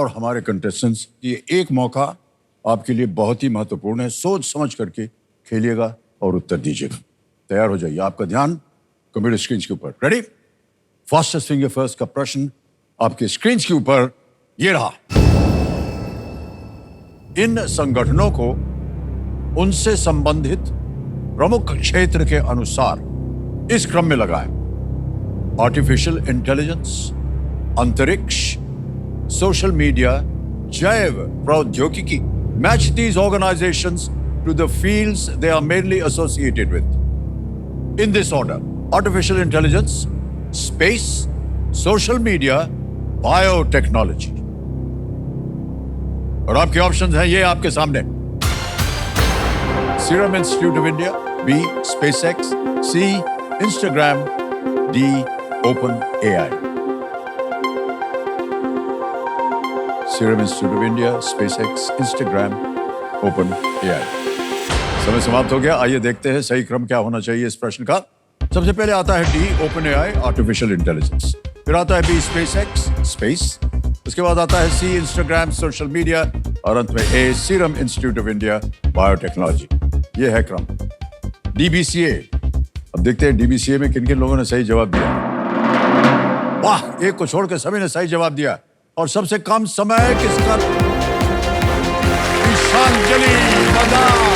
और हमारे कंटेस्टेंट्स, ये एक मौका आपके लिए बहुत ही महत्वपूर्ण है। सोच समझ करके खेलिएगा और उत्तर दीजिएगा। तैयार हो जाइए। आपका ध्यान कंप्यूटर स्क्रीन के ऊपर। रेडी? फास्टेस्ट फिंगर फर्स्ट का प्रश्न आपके स्क्रीन के ऊपर ये रहा। इन संगठनों को उनसे संबंधित प्रमुख क्षेत्र के अनुसार इस क्रम में लगाएं। आर्टिफिशियल इंटेलिजेंस, अंतरिक्ष, सोशल मीडिया, जैव प्रौद्योगिकी। Match these organisations to the fields they are mainly associated with in this order: artificial intelligence, space, social media, biotechnology. और आपके ऑप्शंस हैं ये आपके सामने: Serum institute of India, B SpaceX, C Instagram, D OpenAI. Serum institute of India, SpaceX, Instagram, OpenAI. समय समाप्त हो गया। आइए देखते हैं सही क्रम क्या होना चाहिए इस प्रश्न का। सबसे पहले आता है D open AI, artificial intelligence. फिर आता है बी स्पेसएक्स, स्पेस। उसके बाद आता है सी इंस्टाग्राम, सोशल मीडिया, और अंत में A serum institute of India, biotechnology. ये है क्रम। डीबीसीए। अब देखते हैं डीबीसीए में किन किन लोगों ने सही जवाब दिया। वाह, एक को छोड़ के सभी ने सही जवाब दिया। और सबसे कम समय किसका? ईशांजलि बजाज।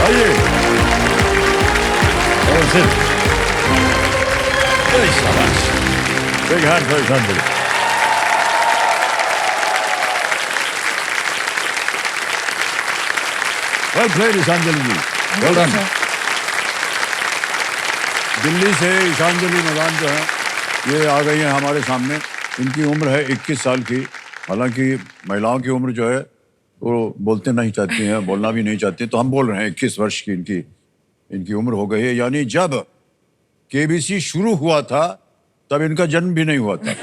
आइए, शाबाश। Big hand for ईशांजलि। Well played, ईशांजलि ji. Well done. Delhi से ईशांजलि मैदान जो है ये आ गई हैं हमारे सामने। इनकी उम्र है 21 साल की। हालांकि महिलाओं की उम्र जो है वो बोलते नहीं चाहती हैं, बोलना भी नहीं चाहती, तो हम बोल रहे हैं 21 वर्ष की इनकी उम्र हो गई है। यानी जब केबीसी शुरू हुआ था तब इनका जन्म भी नहीं हुआ था।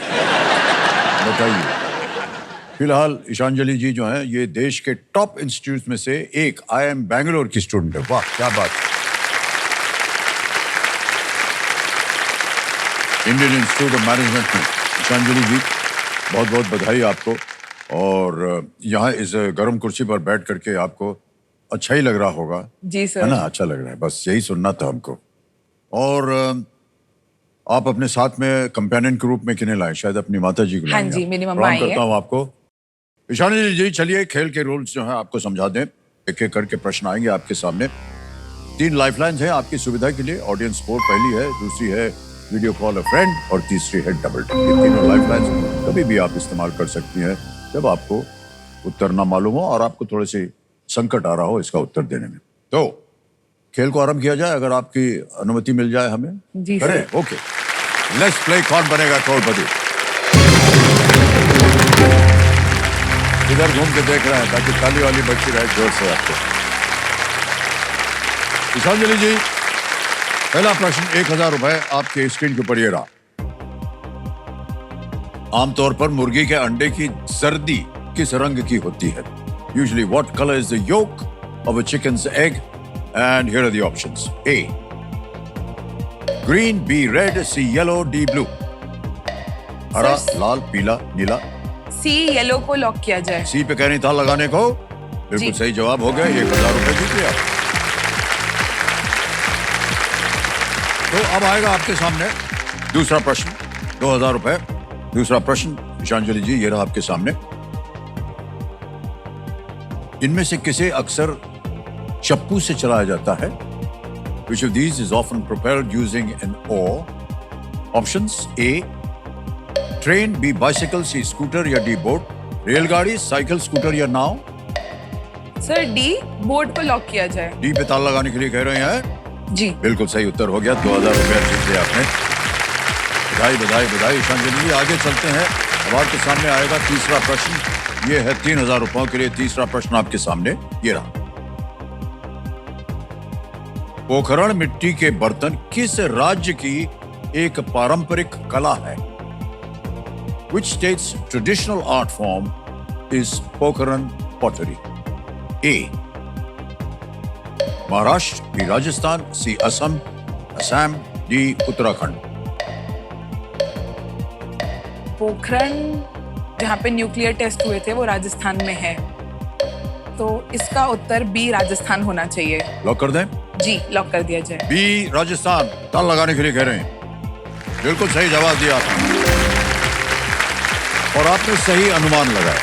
बताइए। फिलहाल ईशांजलि जी जो हैं ये देश के टॉप इंस्टीट्यूट में से एक IIM बैंगलोर की स्टूडेंट है। वाह, क्या बात। इंडियन इंस्टीट्यूट ऑफ मैनेजमेंट में ईशांजलि जी बहुत बहुत बधाई आपको। और यहाँ इस गर्म कुर्सी पर बैठ करके आपको अच्छा ही लग रहा होगा। जी सर। है ना? अच्छा लग रहा है, बस यही सुनना था हमको। और आप अपने साथ में कंपेनियन के रूप में किन्हें लाए? शायद अपनी माता जी को लाए। हाँ जी, मेरी मम्मा आई है। करता हूँ आपको। ईशांजलि जी चलिए खेल के रूल्स जो है आपको समझा दें। एक एक करके प्रश्न आएंगे आपके सामने। 3 लाइफलाइंस हैं आपकी सुविधा के लिए। ऑडियंस स्पोर्ट पहली है, दूसरी है वीडियो कॉल अ फ्रेंड, और तीसरी है डबल टिक। ये तीनों लाइफलाइंस कभी भी आप इस्तेमाल कर सकती हैं जब आपको उत्तर ना मालूम हो और आपको थोड़े से संकट आ रहा हो इसका उत्तर देने में। तो खेल को आरंभ किया जाए, अगर आपकी अनुमति मिल जाए हमें। जी करें? ओके, लेट्स प्ले कौन बनेगा करोड़पति। इधर घूम के देख रहे हैं ताकि ताली वाली बच्ची रहे जोर से आपको। ईशांजलि जी, पहला प्रश्न 1000 रुपए आपके स्क्रीन के ऊपर ये रहा। आमतौर पर मुर्गी के अंडे की जर्दी किस रंग की होती है? Usually what colour is the yolk of a chicken's egg? And here are the options: A green, B red, C yellow, D blue. हरा, लाल, पीला, नीला। सी येलो को लॉक किया जाए। सी पे कह रही था लगाने को। बिल्कुल सही जवाब हो गया। 1000 रुपए जीत लिया। तो अब आएगा आपके सामने दूसरा प्रश्न, 2000 रुपए। दूसरा प्रश्न ईशांजलि जी ये रहा आपके सामने। इनमें से किसे अक्सर चप्पू से चलाया जाता है? Which of these is often propelled using an oar? Options: A train, B bicycle, C scooter या D बोट। रेलगाड़ी, साइकिल, स्कूटर या नाव। सर डी बोट को लॉक किया जाए। डी पे ताला लगाने के लिए कह रहे हैं जी। बिल्कुल सही उत्तर हो गया। 2000 रुपए जीत लिया आपने। बधाई बधाई बधाई ईशांजलि जी। आगे चलते हैं। अब आपके सामने आएगा तीसरा प्रश्न। ये है 3000 रुपयों के लिए तीसरा प्रश्न आपके सामने ये रहा। पोखरण मिट्टी के बर्तन किस राज्य की एक पारंपरिक कला है? Which state's traditional art form is Pokhran pottery? A Maharashtra, B Rajasthan, C Assam, D Uttarakhand. Pokhran जहाँ पे न्यूक्लियर टेस्ट हुए थे वो राजस्थान में है, तो इसका उत्तर बी राजस्थान होना चाहिए। लॉक कर दें? जी लॉक कर दिया जाए। बी राजस्थान। ताल लगाने के लिए कह रहे हैं। बिल्कुल सही जवाब दिया आपने और आपने सही अनुमान लगाया।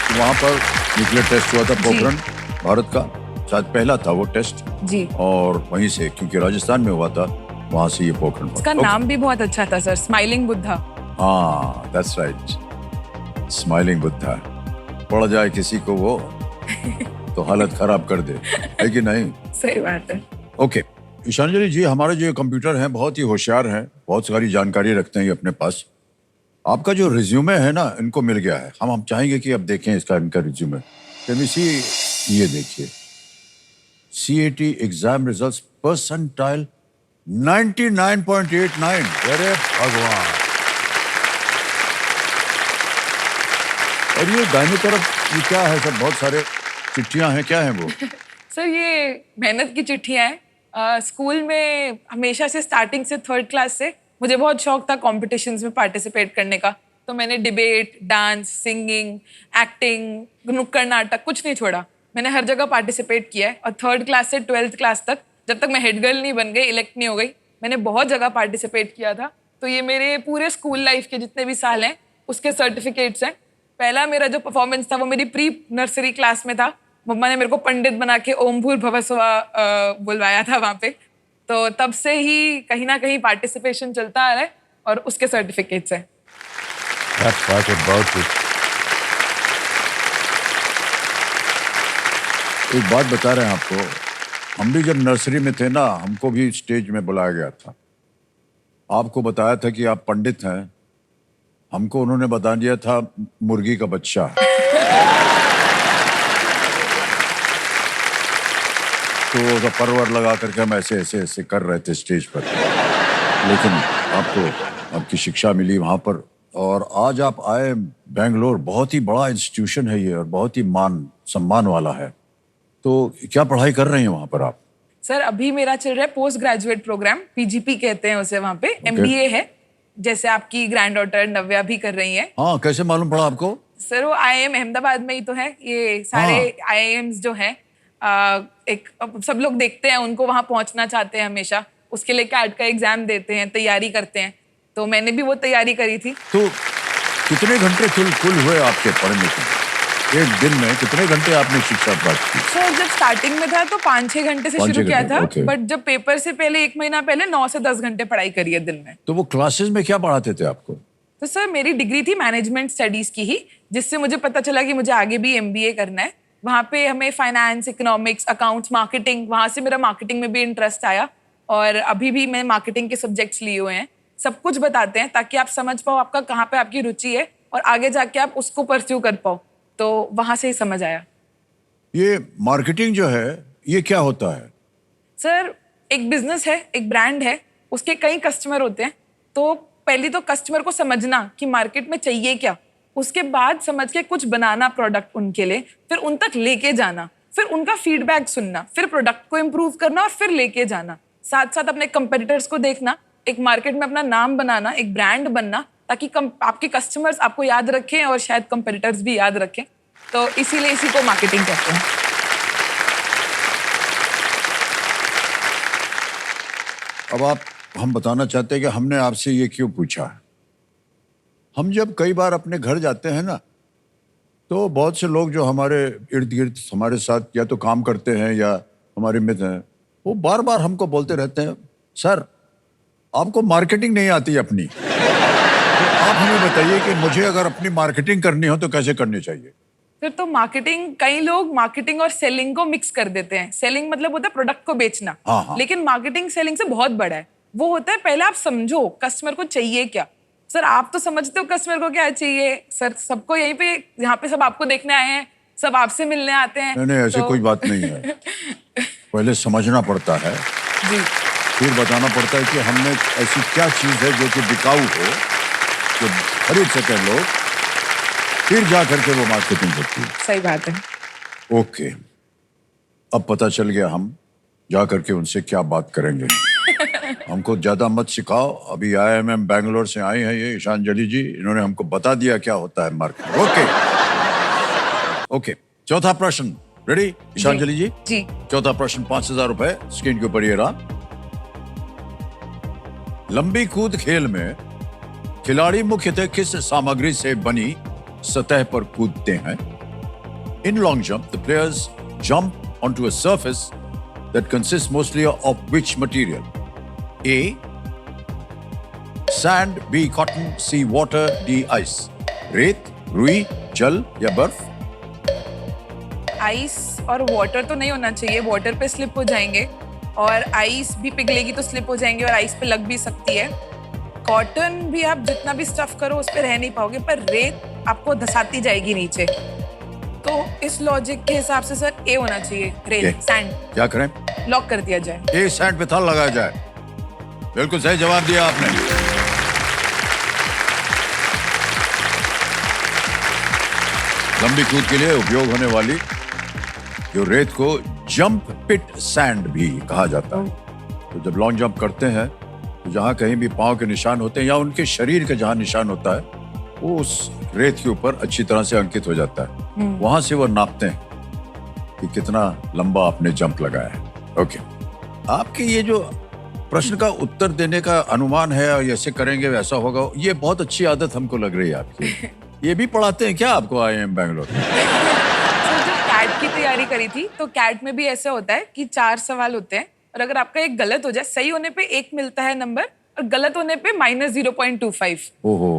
तो वहां पर न्यूक्लियर टेस्ट हुआ था पोखरण, भारत का शायद पहला था वो टेस्ट जी, और वहीं से क्योंकि राजस्थान में हुआ था वहां से ये पोखरण इसका नाम भी बहुत अच्छा था सर, स्माइलिंग बुद्धा। हाँ दैट्स राइट, स्माइलिंग बुद्धा। पड़ जाए किसी को वो तो हालत खराब कर दे, है कि नहीं? सही बात है। ओके ईशांजलि जी, हमारे जो कंप्यूटर हैं बहुत ही होशियार हैं, बहुत सारी जानकारी रखते हैं ये अपने पास। आपका जो रिज्यूमे है ना, इनको मिल गया है। हम चाहेंगे कि अब देखें इसका, इनका रिज्यूमे। ये देखिए, CAT एग्जाम रिजल्ट्स परसेंटाइल 99.89। अरे भगवान। और ये दाहिनी तरफ ये क्या है सब? बहुत सारे चिट्ठियां हैं, क्या है वो? सर ये मेहनत की चिट्ठियां हैं। स्कूल में हमेशा से स्टार्टिंग से थर्ड क्लास से मुझे बहुत शौक था कॉम्पिटिशन्स में पार्टिसिपेट करने का, तो मैंने डिबेट, डांस, सिंगिंग, एक्टिंग, नुक्कड़ नाटक कुछ नहीं छोड़ा। मैंने हर जगह पार्टिसिपेट किया है और थर्ड क्लास से 12th क्लास तक, जब तक मैं हेड गर्ल नहीं बन गई, इलेक्ट नहीं हो गई, मैंने बहुत जगह पार्टिसिपेट किया था। तो ये मेरे पूरे स्कूल लाइफ के जितने भी साल हैं उसके सर्टिफिकेट्स हैं। पहला मेरा जो परफॉर्मेंस था वो मेरी प्री नर्सरी क्लास में था। मम्मा ने मेरे को पंडित बना के ओम भूर्भुवः स्वः बुलवाया था वहाँ पे। तो तब से ही कहीं ना कहीं पार्टिसिपेशन चलता आ रहा है और उसके सर्टिफिकेट्स हैं। एक बात बता रहे हैं आपको, हम भी जब नर्सरी में थे ना, हमको भी स्टेज में बुलाया गया था। आपको बताया था कि आप पंडित हैं, हमको उन्होंने बता दिया था मुर्गी का बच्चा। तो उसका परवर लगा करके हम ऐसे ऐसे ऐसे कर रहे थे स्टेज पर। लेकिन आपको आपकी शिक्षा मिली वहां पर और आज आप आए बेंगलोर। बहुत ही बड़ा इंस्टीट्यूशन है ये और बहुत ही मान सम्मान वाला है। तो क्या पढ़ाई कर रहे हैं वहां पर आप? सर अभी मेरा चल रहा है पोस्ट ग्रेजुएट प्रोग्राम, PGP कहते हैं उसे, वहाँ पे MBA है, जैसे आपकी ग्रैंड डॉटर नव्या भी कर रही है। हाँ, कैसे मालूम पड़ा आपको? सर वो IIM अहमदाबाद में ही तो है। ये सारे IIMs जो हैं, एक सब लोग देखते हैं उनको, वहां पहुंचना चाहते हैं हमेशा, उसके लिए कैट का एग्जाम देते हैं, तैयारी करते हैं। तो मैंने भी वो तैयारी करी थी। तो कितने घंटे कुल हुए आपके पढ़ने के? एक दिन में कितने घंटे आपने शिक्षा प्राप्त की? सर जब स्टार्टिंग में था तो 5-6 घंटे से शुरू किया था, बट जब पेपर से पहले 1 महीना पहले 9 से 10 घंटे पढ़ाई करी है दिन में। तो वो क्लासेस में क्या पढ़ाते थे आपको? तो सर मेरी डिग्री थी मैनेजमेंट स्टडीज की ही, जिससे मुझे पता चला कि मुझे आगे भी MBA करना है। वहाँ पे हमें फाइनेंस, इकोनॉमिक्स, अकाउंट्स, मार्केटिंग, वहाँ से मेरा मार्केटिंग में भी इंटरेस्ट आया और अभी भी मैं मार्केटिंग के सब्जेक्ट्स लिए हुए हैं। सब कुछ बताते हैं ताकि आप समझ पाओ आपका कहाँ पे आपकी रुचि है और आगे जाके आप उसको परस्यू कर पाओ। तो वहाँ से ही समझ आया। ये मार्केटिंग जो है ये क्या होता है? सर एक बिजनेस है, एक ब्रांड है, उसके कई कस्टमर होते हैं। तो पहले तो कस्टमर को समझना कि मार्केट में चाहिए क्या, उसके बाद समझ के कुछ बनाना प्रोडक्ट उनके लिए, फिर उन तक लेके जाना, फिर उनका फीडबैक सुनना, फिर प्रोडक्ट को इम्प्रूव करना और फिर लेके जाना। साथ साथ अपने कंपेटिटर्स को देखना, एक मार्केट में अपना नाम बनाना, एक ब्रांड बनना, ताकि आपके कस्टमर्स आपको याद रखें और शायद कंपेटिटर्स भी याद रखें। तो इसीलिए इसी को मार्केटिंग कहते हैं। अब हम बताना चाहते हैं कि हमने आपसे ये क्यों पूछा है। हम जब कई बार अपने घर जाते हैं ना, तो बहुत से लोग जो हमारे इर्द गिर्द हमारे साथ या तो काम करते हैं या हमारे मित्र हैं, वो बार बार हमको बोलते रहते हैं, सर आपको मार्केटिंग नहीं आती अपनी। तो आप हमें बताइए कि मुझे अगर अपनी मार्केटिंग करनी हो तो कैसे करनी चाहिए? फिर तो मार्केटिंग, कई लोग मार्केटिंग और सेलिंग को मिक्स कर देते हैं। सेलिंग मतलब होता है प्रोडक्ट को बेचना। हाँ। लेकिन मार्केटिंग सेलिंग से बहुत बड़ा है। वो होता है पहले आप समझो कस्टमर को चाहिए क्या। सर आप तो समझते हो कस्टमर को क्या चाहिए। सर सबको यहीं पे, यहाँ पे सब आपको देखने आए हैं, सब आपसे मिलने आते हैं। नहीं ऐसी कोई बात नहीं है। पहले समझना पड़ता है जी, फिर बताना पड़ता है कि हमने ऐसी क्या चीज है जो कि बिकाऊ हो, जो खरीद सके लोग, फिर जा करके वो मार्केटिंग होती है। सही बात है। ओके, अब पता चल गया हम जा करके उनसे क्या बात करेंगे। हमको ज्यादा मत सिखाओ। अभी IIM बैंगलोर से आई हैं ये ईशांजलि जी, इन्होंने हमको बता दिया क्या होता है मार्केट। ओके ओके, चौथा प्रश्न रेडी ईशांजलि जी? जी। चौथा प्रश्न 5,000 रुपए स्क्रीन के ऊपर ये रहा। लंबी कूद खेल में खिलाड़ी मुख्यतः किस सामग्री से बनी सतह पर कूदते हैं? In long jump the players jump onto a surface that consists mostly of which material? A. Sand, B. Cotton, C. Water, D. Ice. रेत, रुई, जल या बर्फ? आइस और वाटर तो नहीं होना चाहिए, वाटर पे स्लिप हो जाएंगे, और आइस भी पिघलेगी तो स्लिप हो जाएंगे और आइस पे लग भी सकती है। कॉटन भी आप जितना भी स्टफ करो उस पे रह नहीं पाओगे, पर रेत आपको धसाती जाएगी नीचे। तो इस लॉजिक के हिसाब से सर ए होना चाहिए, रेत, सैंड। क्या करें? लॉक कर दिया जाए। ए सैंड पे थल लगाया जाए। बिल्कुल सही जवाब दिया आपने। लंबी कूद के लिए उपयोग होने वाली जो रेत को जंप पिट सैंड भी कहा जाता है। तो जब लॉन्ग जंप करते हैं तो जहां कहीं भी पांव के निशान होते हैं या उनके शरीर के जहां निशान होता है वो उस रेत के ऊपर अच्छी तरह से अंकित हो जाता है। वहां से वो नापते हैं कि कितना लंबा आपने जंप लगाया है। ओके, आपके ये जो प्रश्न का उत्तर देने का अनुमान है और ऐसे करेंगे वैसा होगा, ये बहुत अच्छी आदत हमको लग रही है आपकी। ये भी पढ़ाते हैं क्या आपको IIM बैंगलोर? सर जब कैट की तैयारी करी थी तो कैट में भी ऐसा होता है कि 4 सवाल होते हैं और अगर आपका एक गलत हो जाए, सही होने पे 1 मिलता है नंबर और गलत होने पे -0.25।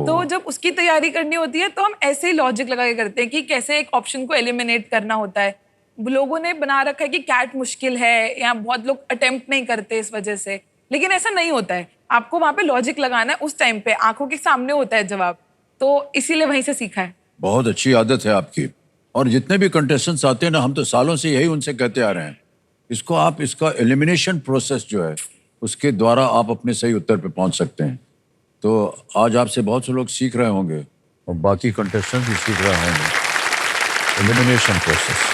तो जब उसकी तैयारी करनी होती है तो हम ऐसे ही लॉजिक लगा के करते हैं कि कैसे एक ऑप्शन को एलिमिनेट करना होता है। लोगों ने बना रखा है कि कैट मुश्किल है या बहुत लोग अटेम्प्ट नहीं करते इस वजह से, लेकिन ऐसा नहीं होता है। आपको वहां पे लॉजिक लगाना है, उस टाइम पे आंखों के सामने होता है जवाब, तो इसीलिए वहीं से सीखा है। बहुत अच्छी आदत है आपकी। और जितने भी कंटेस्टेंट्स आते हैं ना, हम तो सालों से यही उनसे कहते आ रहे हैं, इसको आप इसका एलिमिनेशन प्रोसेस जो है उसके द्वारा आप अपने सही उत्तर पे पहुंच सकते हैं। तो आज आपसे बहुत से लोग सीख रहे होंगे और बाकी कंटेस्टेंट्स भी सीख रहे होंगे एलिमिनेशन प्रोसेस।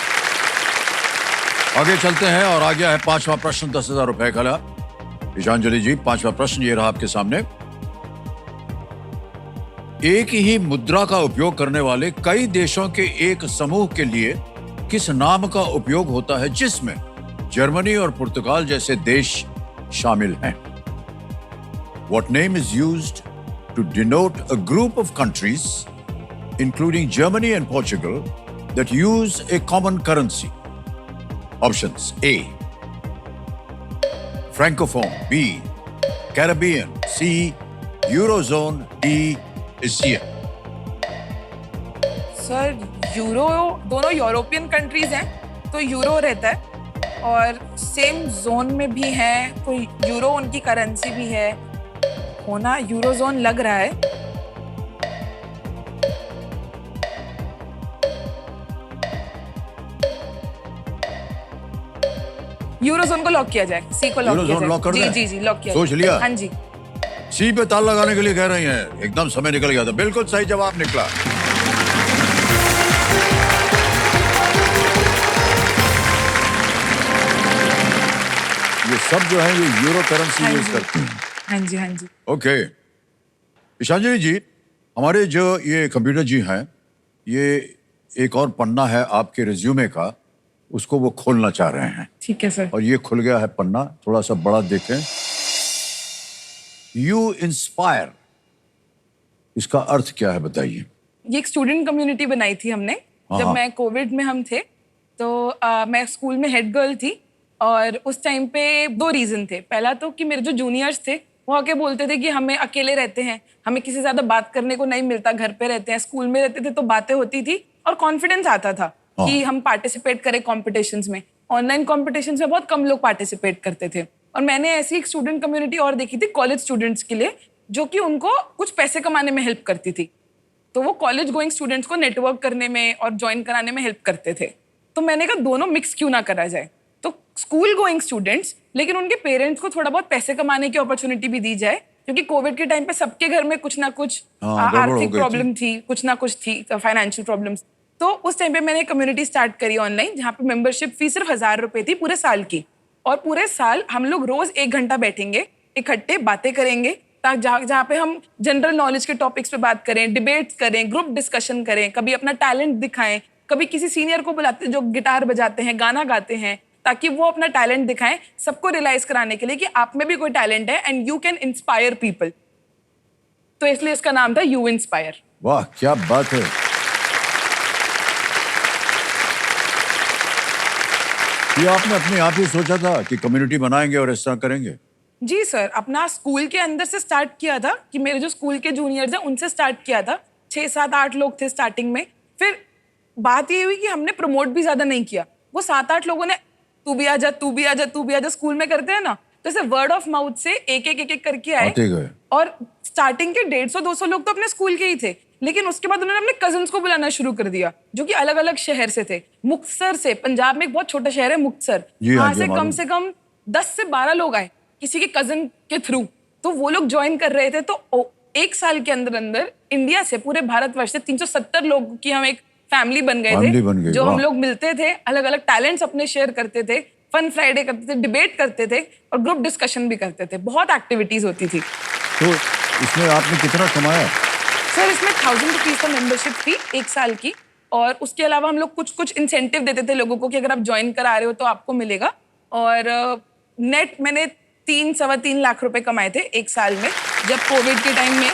आगे चलते हैं और आ गया है 5वां प्रश्न 10,000 रुपए का। ईशांजलि जी, 5वां प्रश्न ये रहा आपके सामने। एक ही मुद्रा का उपयोग करने वाले कई देशों के एक समूह के लिए किस नाम का उपयोग होता है जिसमें जर्मनी और पुर्तगाल जैसे देश शामिल हैं? What name is used to denote a group of countries, including Germany and Portugal, that use a common currency? Options: A. Francophone, B. Caribbean, C. Eurozone, D. ASEAN. Sir euro, दोनों European countries हैं तो euro रहता है, और same zone में भी है तो यूरो उनकी करेंसी भी है, होना यूरो जोन लग रहा है। यूरो जोन को लॉक किया जाए, सी को लॉक किया जाए। जी जी जी, लॉक किया। सोच लिया? हाँ जी। सी पे ताल लगाने के लिए कह रही हैं। एकदम समय निकल गया था, बिल्कुल सही जवाब निकला। ये सब जो है ये यूरो करेंसी यूज करते हैं। हाँ जी हाँ जी। ओके, ईशांजलि जी, हमारे जो ये कंप्यूटर जी हैं, ये एक और पन्ना है आपके रिज्यूमे का, उसको वो खोलना चाह रहे हैं। ठीक है सर। और ये खुल गया है पन्ना, थोड़ा सा बड़ा देखें। यू इंस्पायर, इसका अर्थ क्या है बताइए? ये एक स्टूडेंट कम्युनिटी बनाई थी हमने जब मैं कोविड में हम थे, तो मैं स्कूल में हेड गर्ल थी और उस टाइम पे 2 रीजन थे। पहला तो कि मेरे जो जूनियर्स थे वो आके बोलते थे कि हमें अकेले रहते हैं, हमें किसी से ज्यादा बात करने को नहीं मिलता, घर पे रहते हैं। स्कूल में रहते थे तो बातें होती थी और कॉन्फिडेंस आता था कि हम पार्टिसिपेट करें कॉम्पिटिशन्स में। ऑनलाइन कॉम्पिटिशन्स में बहुत कम लोग पार्टिसिपेट करते थे। और मैंने ऐसी एक स्टूडेंट कम्युनिटी और देखी थी कॉलेज स्टूडेंट्स के लिए, जो कि उनको कुछ पैसे कमाने में हेल्प करती थी। तो वो कॉलेज गोइंग स्टूडेंट्स को नेटवर्क करने में और ज्वाइन कराने में हेल्प करते थे। तो मैंने कहा दोनों मिक्स क्यों ना करा जाए, तो स्कूल गोइंग स्टूडेंट्स लेकिन उनके पेरेंट्स को थोड़ा बहुत पैसे कमाने की अपॉर्चुनिटी भी दी जाए, क्योंकि कोविड के टाइम पे सबके घर में कुछ ना कुछ आर्थिक प्रॉब्लम थी, कुछ ना कुछ थी, फाइनेंशियल प्रॉब्लम्स। तो उस टाइम पे मैंने एक कम्युनिटी स्टार्ट करी ऑनलाइन, जहाँ पे मेंबरशिप फी सिर्फ 1000 रुपए थी पूरे साल की। और पूरे साल हम लोग रोज 1 घंटा बैठेंगे इकट्ठे बातें करेंगे, जहाँ पे हम जनरल नॉलेज के टॉपिक्स पे बात करें, डिबेट्स करें, ग्रुप डिस्कशन करें, कभी अपना टैलेंट दिखाएं, कभी किसी सीनियर को बुलाते हैं जो गिटार बजाते हैं, गाना गाते हैं, ताकि वो अपना टैलेंट दिखाएं, सबको रियलाइज कराने के लिए कि आप में भी कोई टैलेंट है and you can inspire people. तो इसलिए इसका नाम था यू इंस्पायर। वाह क्या बात है। ये आपने अपने आप ही सोचा था कि कम्युनिटी बनाएंगे और इस तरह करेंगे? जी सर, अपना स्कूल के अंदर से स्टार्ट किया था कि मेरे जो स्कूल के जूनियर्स हैं उनसे स्टार्ट किया था। 6, 7, 8 लोग थे स्टार्टिंग में। फिर बात ये हुई कि हमने प्रमोट भी ज्यादा नहीं किया। वो 7, 8 लोगों ने तू भी आजा, तू भी आजा, तू भी आजा स्कूल में करते हैं ना, तो ऐसे वर्ड ऑफ माउथ से एक करके आए। आते गए। और स्टार्टिंग के 150, 200 लोग तो अपने स्कूल के ही थे, लेकिन उसके बाद उन्होंने अपने कजिन्स को बुलाना शुरू कर दिया जो कि अलग अलग शहर से थे। मुक्तसर से, पंजाब में एक बहुत छोटा शहर है मुक्तसर, जी हाँ, वहां जी से मालूम। कम 10 से 12 लोग आए किसी के कजिन के थ्रू। तो वो लोग ज्वाइन कर रहे थे। तो एक साल के अंदर अंदर इंडिया से, पूरे भारतवर्ष से 370 लोग की हम एक फैमिली बन गए फैमिली थे, बन गई, जो हम वाह। लोग मिलते थे, अलग अलग टैलेंट्स अपने शेयर करते थे, फन फ्राइडे करते थे, डिबेट करते थे और ग्रुप डिस्कशन भी करते थे। बहुत एक्टिविटीज होती थी। तो इसमें आपने कितना कमाया? सर इसमें 1000 रुपीज का मेंबरशिप थी 1 साल की, और उसके अलावा हम लोग कुछ इंसेंटिव देते थे लोगों को कि अगर आप ज्वाइन करा रहे हो तो आपको मिलेगा। और नेट मैंने 3-3.25 लाख रुपए कमाए थे 1 साल में, जब कोविड के टाइम में।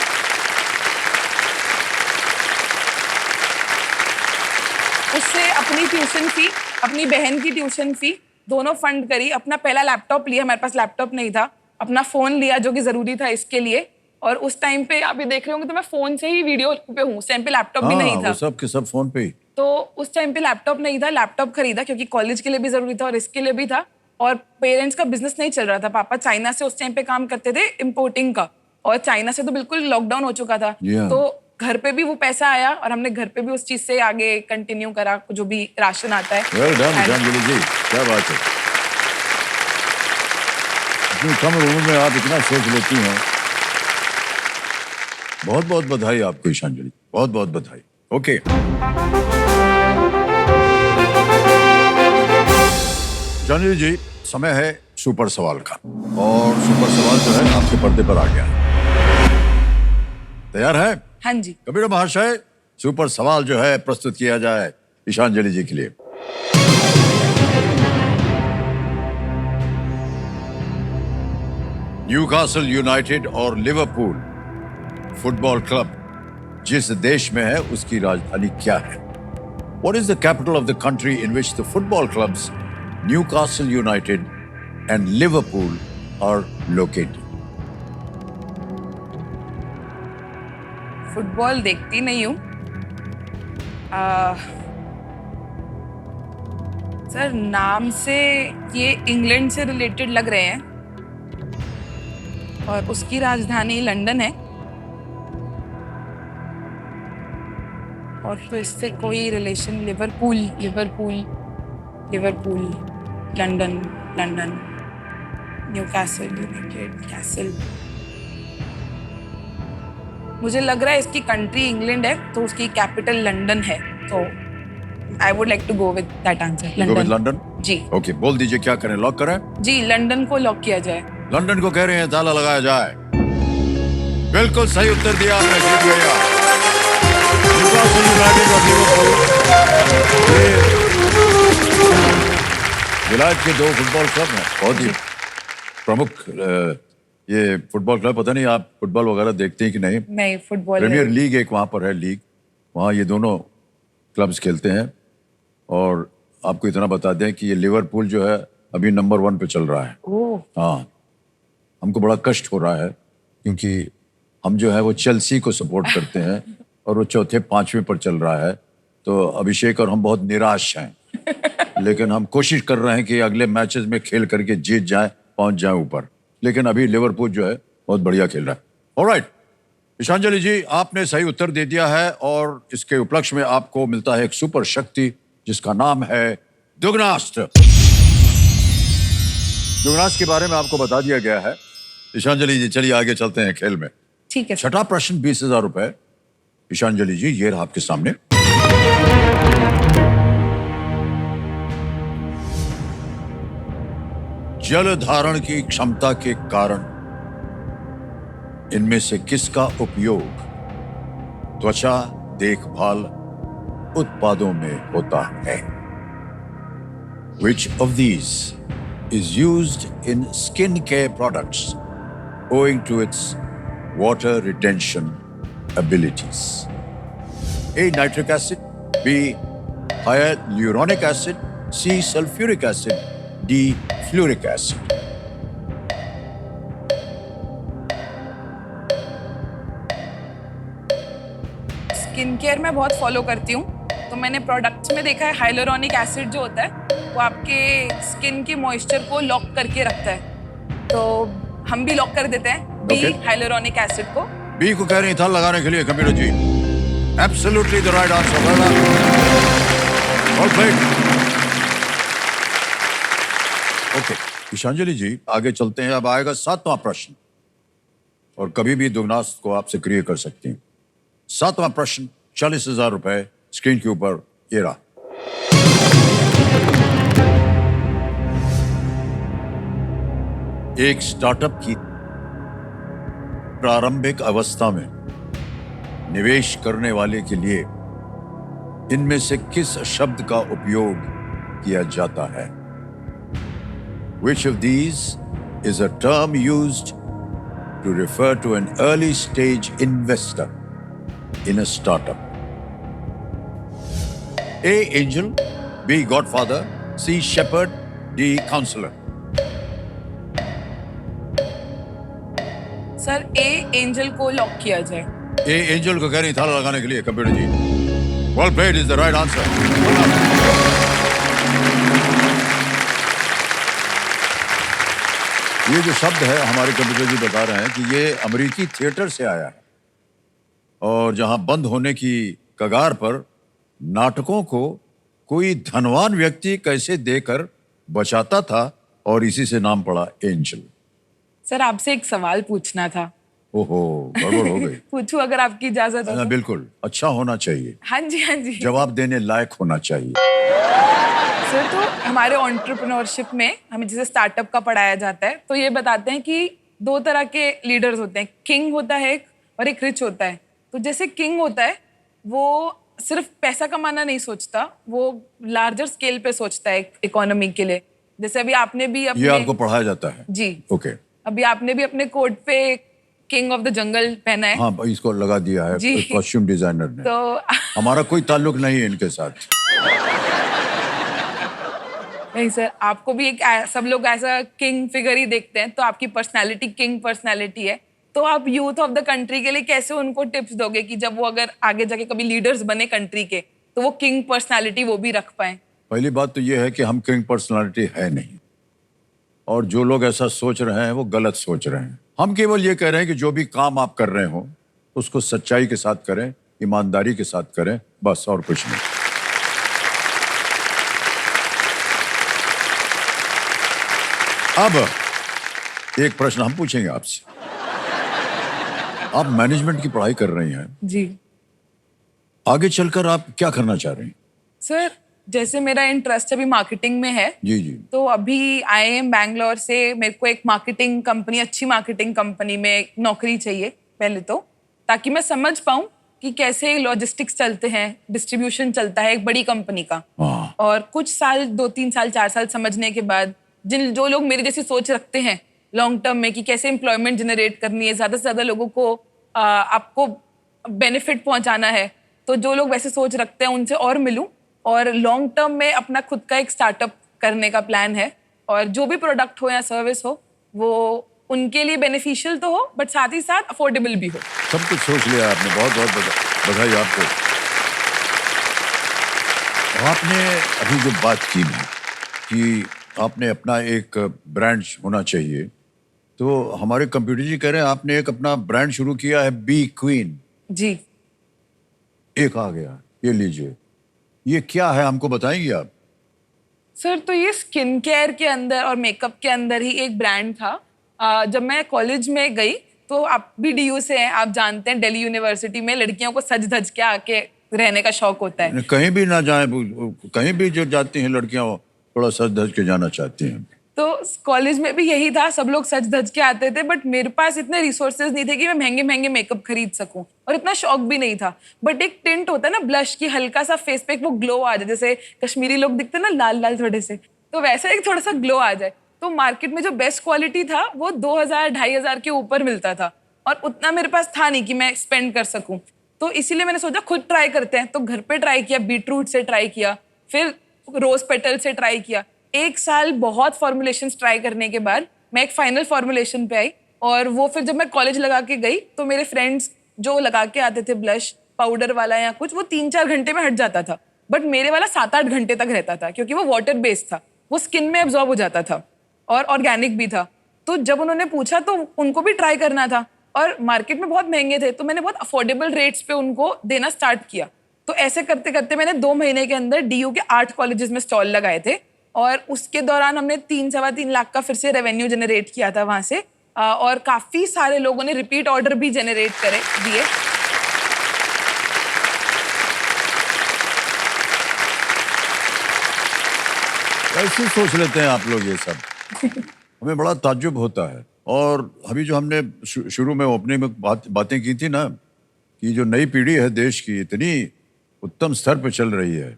उससे अपनी ट्यूशन फी, अपनी बहन की ट्यूशन फी दोनों फंड करी। अपना पहला लैपटॉप लिया, हमारे पास लैपटॉप नहीं था, अपना फोन लिया जो कि जरूरी था इसके लिए। और उस टाइम पे आप ये देख रहे होंगे तो मैं फोन से ही वीडियो पे हूँ, उस टाइम पे लैपटॉप भी नहीं था। वो सब के सब फोन पे ही। तो उस टाइम पे लैपटॉप नहीं था, लैपटॉप खरीदा क्योंकि कॉलेज के लिए भी जरूरी था और इसके लिए भी था। और पेरेंट्स का बिजनेस नहीं चल रहा था, पापा चाइना से उस टाइम पे काम करते थे इम्पोर्टिंग का, और चाइना से तो बिल्कुल लॉकडाउन हो चुका था। जी हाँ। तो घर पे भी वो पैसा आया और हमने घर पे भी उस चीज से आगे कंटिन्यू करा, जो भी राशन आता है। वेल डन गीतांजलि जी, क्या बात है। इतनी कम उम्र में आप इतना सोच लेती हैं। बहुत बहुत बधाई आपको ईशांजलि, बहुत बहुत बधाई। ओके, ईशांजलि जी, समय है सुपर सवाल का, और सुपर सवाल जो है आपके पर्दे पर आ गया है। तैयार है? हाँ जी। कबीर महाशय, सुपर सवाल जो है प्रस्तुत किया जाए ईशांजलि जी के लिए। न्यूकासल यूनाइटेड और लिवरपूल फुटबॉल क्लब जिस देश में है उसकी राजधानी क्या है? What is the capital of the country in which the football clubs Newcastle United and Liverpool are located? Football देखती नहीं हूँ सर, नाम से ये इंग्लैंड से रिलेटेड लग रहे हैं और उसकी राजधानी लंदन है, और तो इससे कोई relation Liverpool London Newcastle United castle. मुझे लग रहा है इसकी कंट्री इंग्लैंड है तो उसकी कैपिटल लंदन है, तो I would like to go with that answer, Go with London? जी। ओके, बोल दीजिए क्या करें, लॉक करें? जी, लंदन को लॉक किया जाए। लंदन को कह रहे हैं ताला लगाया जाए। बिल्कुल सही उत्तर दिया आपने, जीत गया। न्यूकासल यूनाइटेड और लिवरपूल विलायत के 2 फुटबॉल क्लब हैं, बहुत ही प्रमुख। ये फुटबॉल क्लब, पता नहीं आप फुटबॉल वगैरह देखते हैं कि नहीं? नहीं, फुटबॉल प्रीमियर लीग एक वहाँ पर है लीग, वहाँ ये दोनों क्लब्स खेलते हैं। और आपको इतना बता दें कि ये लिवरपूल जो है अभी नंबर 1 पे चल रहा है। ओह, हाँ, हमको बड़ा कष्ट हो रहा है क्योंकि हम जो है वो चेल्सी को सपोर्ट करते हैं और वो 4थे 5वें पर चल रहा है। तो अभिषेक और हम बहुत निराश हैं, लेकिन हम कोशिश कर रहे हैं कि अगले मैचेस में खेल करके जीत जाए, पहुंच जाए ऊपर। लेकिन अभी लिवरपूल जो है बहुत बढ़िया खेल रहा है। ऑलराइट, ईशांजलि जी, आपने सही उत्तर दे दिया है और इसके उपलक्ष्य में आपको मिलता है एक सुपर शक्ति जिसका नाम है दुगनास्त्र। दुगनास्त्र के बारे में आपको बता दिया गया है। ईशांजलि जी, चलिए आगे चलते हैं खेल में। ठीक है। छठा प्रश्न 20,000 रुपए। ईशांजलि जी, ये रहा आपके सामने। जल धारण की क्षमता के कारण इनमें से किसका उपयोग त्वचा देखभाल उत्पादों में होता है? Which of these is used in skincare products owing to its water retention abilities? A. Nitric acid, B. Hyaluronic acid, C. Sulfuric acid, D. Fluoric acid. Skin care मैं बहुत फॉलो करती हूँ, तो मैंने प्रोडक्ट्स में देखा है हाइलोरॉनिक एसिड जो होता है वो आपके स्किन के मॉइस्चर को लॉक करके रखता है, तो हम भी लॉक कर देते हैं बी Okay. हाइलोरॉनिक एसिड को। बी को कह रही था लगाने के लिए computer ji. Absolutely the right answer. All right. Okay Ishanjali ji, आगे चलते हैं। अब आएगा 7वां प्रश्न, और कभी भी दुगनास को आप सक्रिय कर सकती हैं। 7वां प्रश्न, 40,000 रुपए स्क्रीन के ऊपर ये रहा। एक स्टार्टअप की प्रारंभिक अवस्था में निवेश करने वाले के लिए इनमें से किस शब्द का उपयोग किया जाता है? Which of these is a term used to refer to an early stage investor in a startup? A. Angel, B. Godfather, C. Shepherd, D. Counselor. Sir A angel को लॉक किया जाए। ए एंजल को कह रही था लगाने के लिए computer ji. Well played is the right answer. ये जो शब्द है हमारे कंप्यूटर जी बता रहे हैं कि ये अमेरिकी थिएटर से आया है, और जहां बंद होने की कगार पर नाटकों को कोई धनवान व्यक्ति कैसे देकर बचाता था, और इसी से नाम पड़ा एंजल। सर आपसे एक सवाल पूछना था। ओहो, गड़बड़ हो गई। पूछूं अगर आपकी इजाजत हो हाँ, तो? बिल्कुल, अच्छा होना चाहिए, हाँ जी हाँ जी। जवाब देने लायक होना चाहिए। सर तो हमारे एंटरप्रेन्योरशिप में हमें जैसे स्टार्टअप का पढ़ाया जाता है, तो ये बताते हैं कि 2 तरह के लीडर्स होते हैं, किंग होता है एक और एक रिच होता है। तो जैसे किंग होता है वो सिर्फ पैसा कमाना नहीं सोचता, वो लार्जर स्केल पे सोचता है इकोनॉमी के लिए। जैसे अभी आपने भी ये अपने आपको पढ़ाया जाता है? जी ओके। अभी आपने भी अपने कोट पे किंग ऑफ द जंगल पहना है। हाँ, इसको लगा दिया है जी। कॉस्ट्यूम डिजाइनर ने। तो हमारा कोई ताल्लुक नहीं है इनके साथ। नहीं सर, आपको भी एक सब लोग ऐसा किंग फिगर ही देखते हैं, तो आपकी पर्सनालिटी किंग पर्सनालिटी है। तो आप यूथ ऑफ द कंट्री के लिए कैसे उनको टिप्स दोगे कि जब वो अगर आगे जाके कभी लीडर्स बने कंट्री के, तो वो किंग पर्सनालिटी वो भी रख पाए? पहली बात तो ये है कि हम किंग पर्सनालिटी है नहीं, और जो लोग ऐसा सोच रहे हैं वो गलत सोच रहे हैं। हम केवल ये कह रहे हैं कि जो भी काम आप कर रहे हो उसको सच्चाई के साथ करें, ईमानदारी के साथ करें, बस, और कुछ नहीं। अब एक प्रश्न हम पूछेंगे आपसे। आप मैनेजमेंट की पढ़ाई कर रही हैं, जी आगे चलकर आप क्या करना चाह रही हैं? सर, जैसे मेरा इंटरेस्ट अभी मार्केटिंग में है, जी जी। तो अभी IIM बैंगलोर से मेरे को एक मार्केटिंग कंपनी, अच्छी मार्केटिंग कंपनी में नौकरी चाहिए पहले तो, ताकि मैं समझ पाऊं कि कैसे लॉजिस्टिक्स चलते हैं, डिस्ट्रीब्यूशन चलता है एक बड़ी कंपनी का। हाँ। और कुछ साल, 2-3 साल 4 साल समझने के बाद जो लोग मेरी जैसी सोच रखते हैं लॉन्ग टर्म में कि कैसे एम्प्लॉयमेंट जनरेट करनी है, ज्यादा से ज्यादा लोगों को आपको बेनिफिट पहुंचाना है, तो जो लोग वैसे सोच रखते हैं उनसे और मिलूं, और लॉन्ग टर्म में अपना खुद का एक स्टार्टअप करने का प्लान है। और जो भी प्रोडक्ट हो या सर्विस हो वो उनके लिए बेनिफिशियल तो हो, बट साथ ही साथ अफोर्डेबल भी हो। सब कुछ सोच लिया आपने, बहुत बहुत बधाई आपको। आपने अभी जो बात की ना कि आपने अपना एक ब्रांड होना चाहिए, तो हमारे कंप्यूटर जी कह रहे हैं आपने एक अपना ब्रांड शुरू किया है, बी क्वीन। जी एक आ गया, ये लीजिए, ये क्या है हमको बताएंगे आप? सर, तो ये स्किन केयर के अंदर और मेकअप के अंदर ही एक ब्रांड था। जब मैं कॉलेज में गई, तो आप भी DU से हैं, आप जानते हैं दिल्ली यूनिवर्सिटी में लड़कियों को सज धज के आके रहने का शौक होता है। कहीं भी ना जाए, कहीं भी जो जाती हैं लड़कियां थोड़ा सज धज के जाना चाहती हैं। तो कॉलेज में भी यही था, सब लोग सज धज के आते थे, बट मेरे पास इतने रिसोर्सेज नहीं थे कि मैं महंगे महंगे मेकअप खरीद सकूं, और इतना शौक भी नहीं था। बट एक टिंट होता है ना ब्लश की, हल्का सा फेस पे एक वो ग्लो आ जाए, जैसे कश्मीरी लोग दिखते हैं ना लाल लाल थोड़े से, तो वैसे एक थोड़ा सा ग्लो आ जाए। तो मार्केट में जो बेस्ट क्वालिटी था वो 2000-2500 के ऊपर मिलता था, और उतना मेरे पास था नहीं कि मैं स्पेंड कर सकूं। तो इसीलिए मैंने सोचा खुद ट्राई करते हैं। तो घर पे ट्राई किया, बीटरूट से ट्राई किया, फिर रोज पेटल से ट्राई किया। 1 साल बहुत फॉर्मुलेशंस ट्राई करने के बाद मैं एक फाइनल फॉर्मुलेशन पे आई, और वो फिर जब मैं कॉलेज लगा के गई तो मेरे फ्रेंड्स जो लगा के आते थे ब्लश पाउडर वाला या कुछ, वो 3-4 घंटे में हट जाता था, बट मेरे वाला 7-8 घंटे तक रहता था, क्योंकि वो वाटर बेस्ड था, वो स्किन में एब्जॉर्ब हो जाता था और ऑर्गेनिक भी था। तो जब उन्होंने पूछा तो उनको भी ट्राई करना था, और मार्केट में बहुत महंगे थे, तो मैंने बहुत अफोर्डेबल रेट्स पे उनको देना स्टार्ट किया। तो ऐसे करते करते मैंने 2 महीने के अंदर DU के 8 कॉलेजेस में स्टॉल लगाए थे, और उसके दौरान हमने 3-3.25 लाख का फिर से रेवेन्यू जनरेट किया था वहां से, और काफी सारे लोगों ने रिपीट ऑर्डर भी जनरेट करे दिए। कैसे सोच लेते हैं आप लोग ये सब? हमें बड़ा ताज्जुब होता है। और अभी जो हमने शुरू में ओपनिंग में बातें की थी ना, कि जो नई पीढ़ी है देश की इतनी उत्तम स्तर पर चल रही है,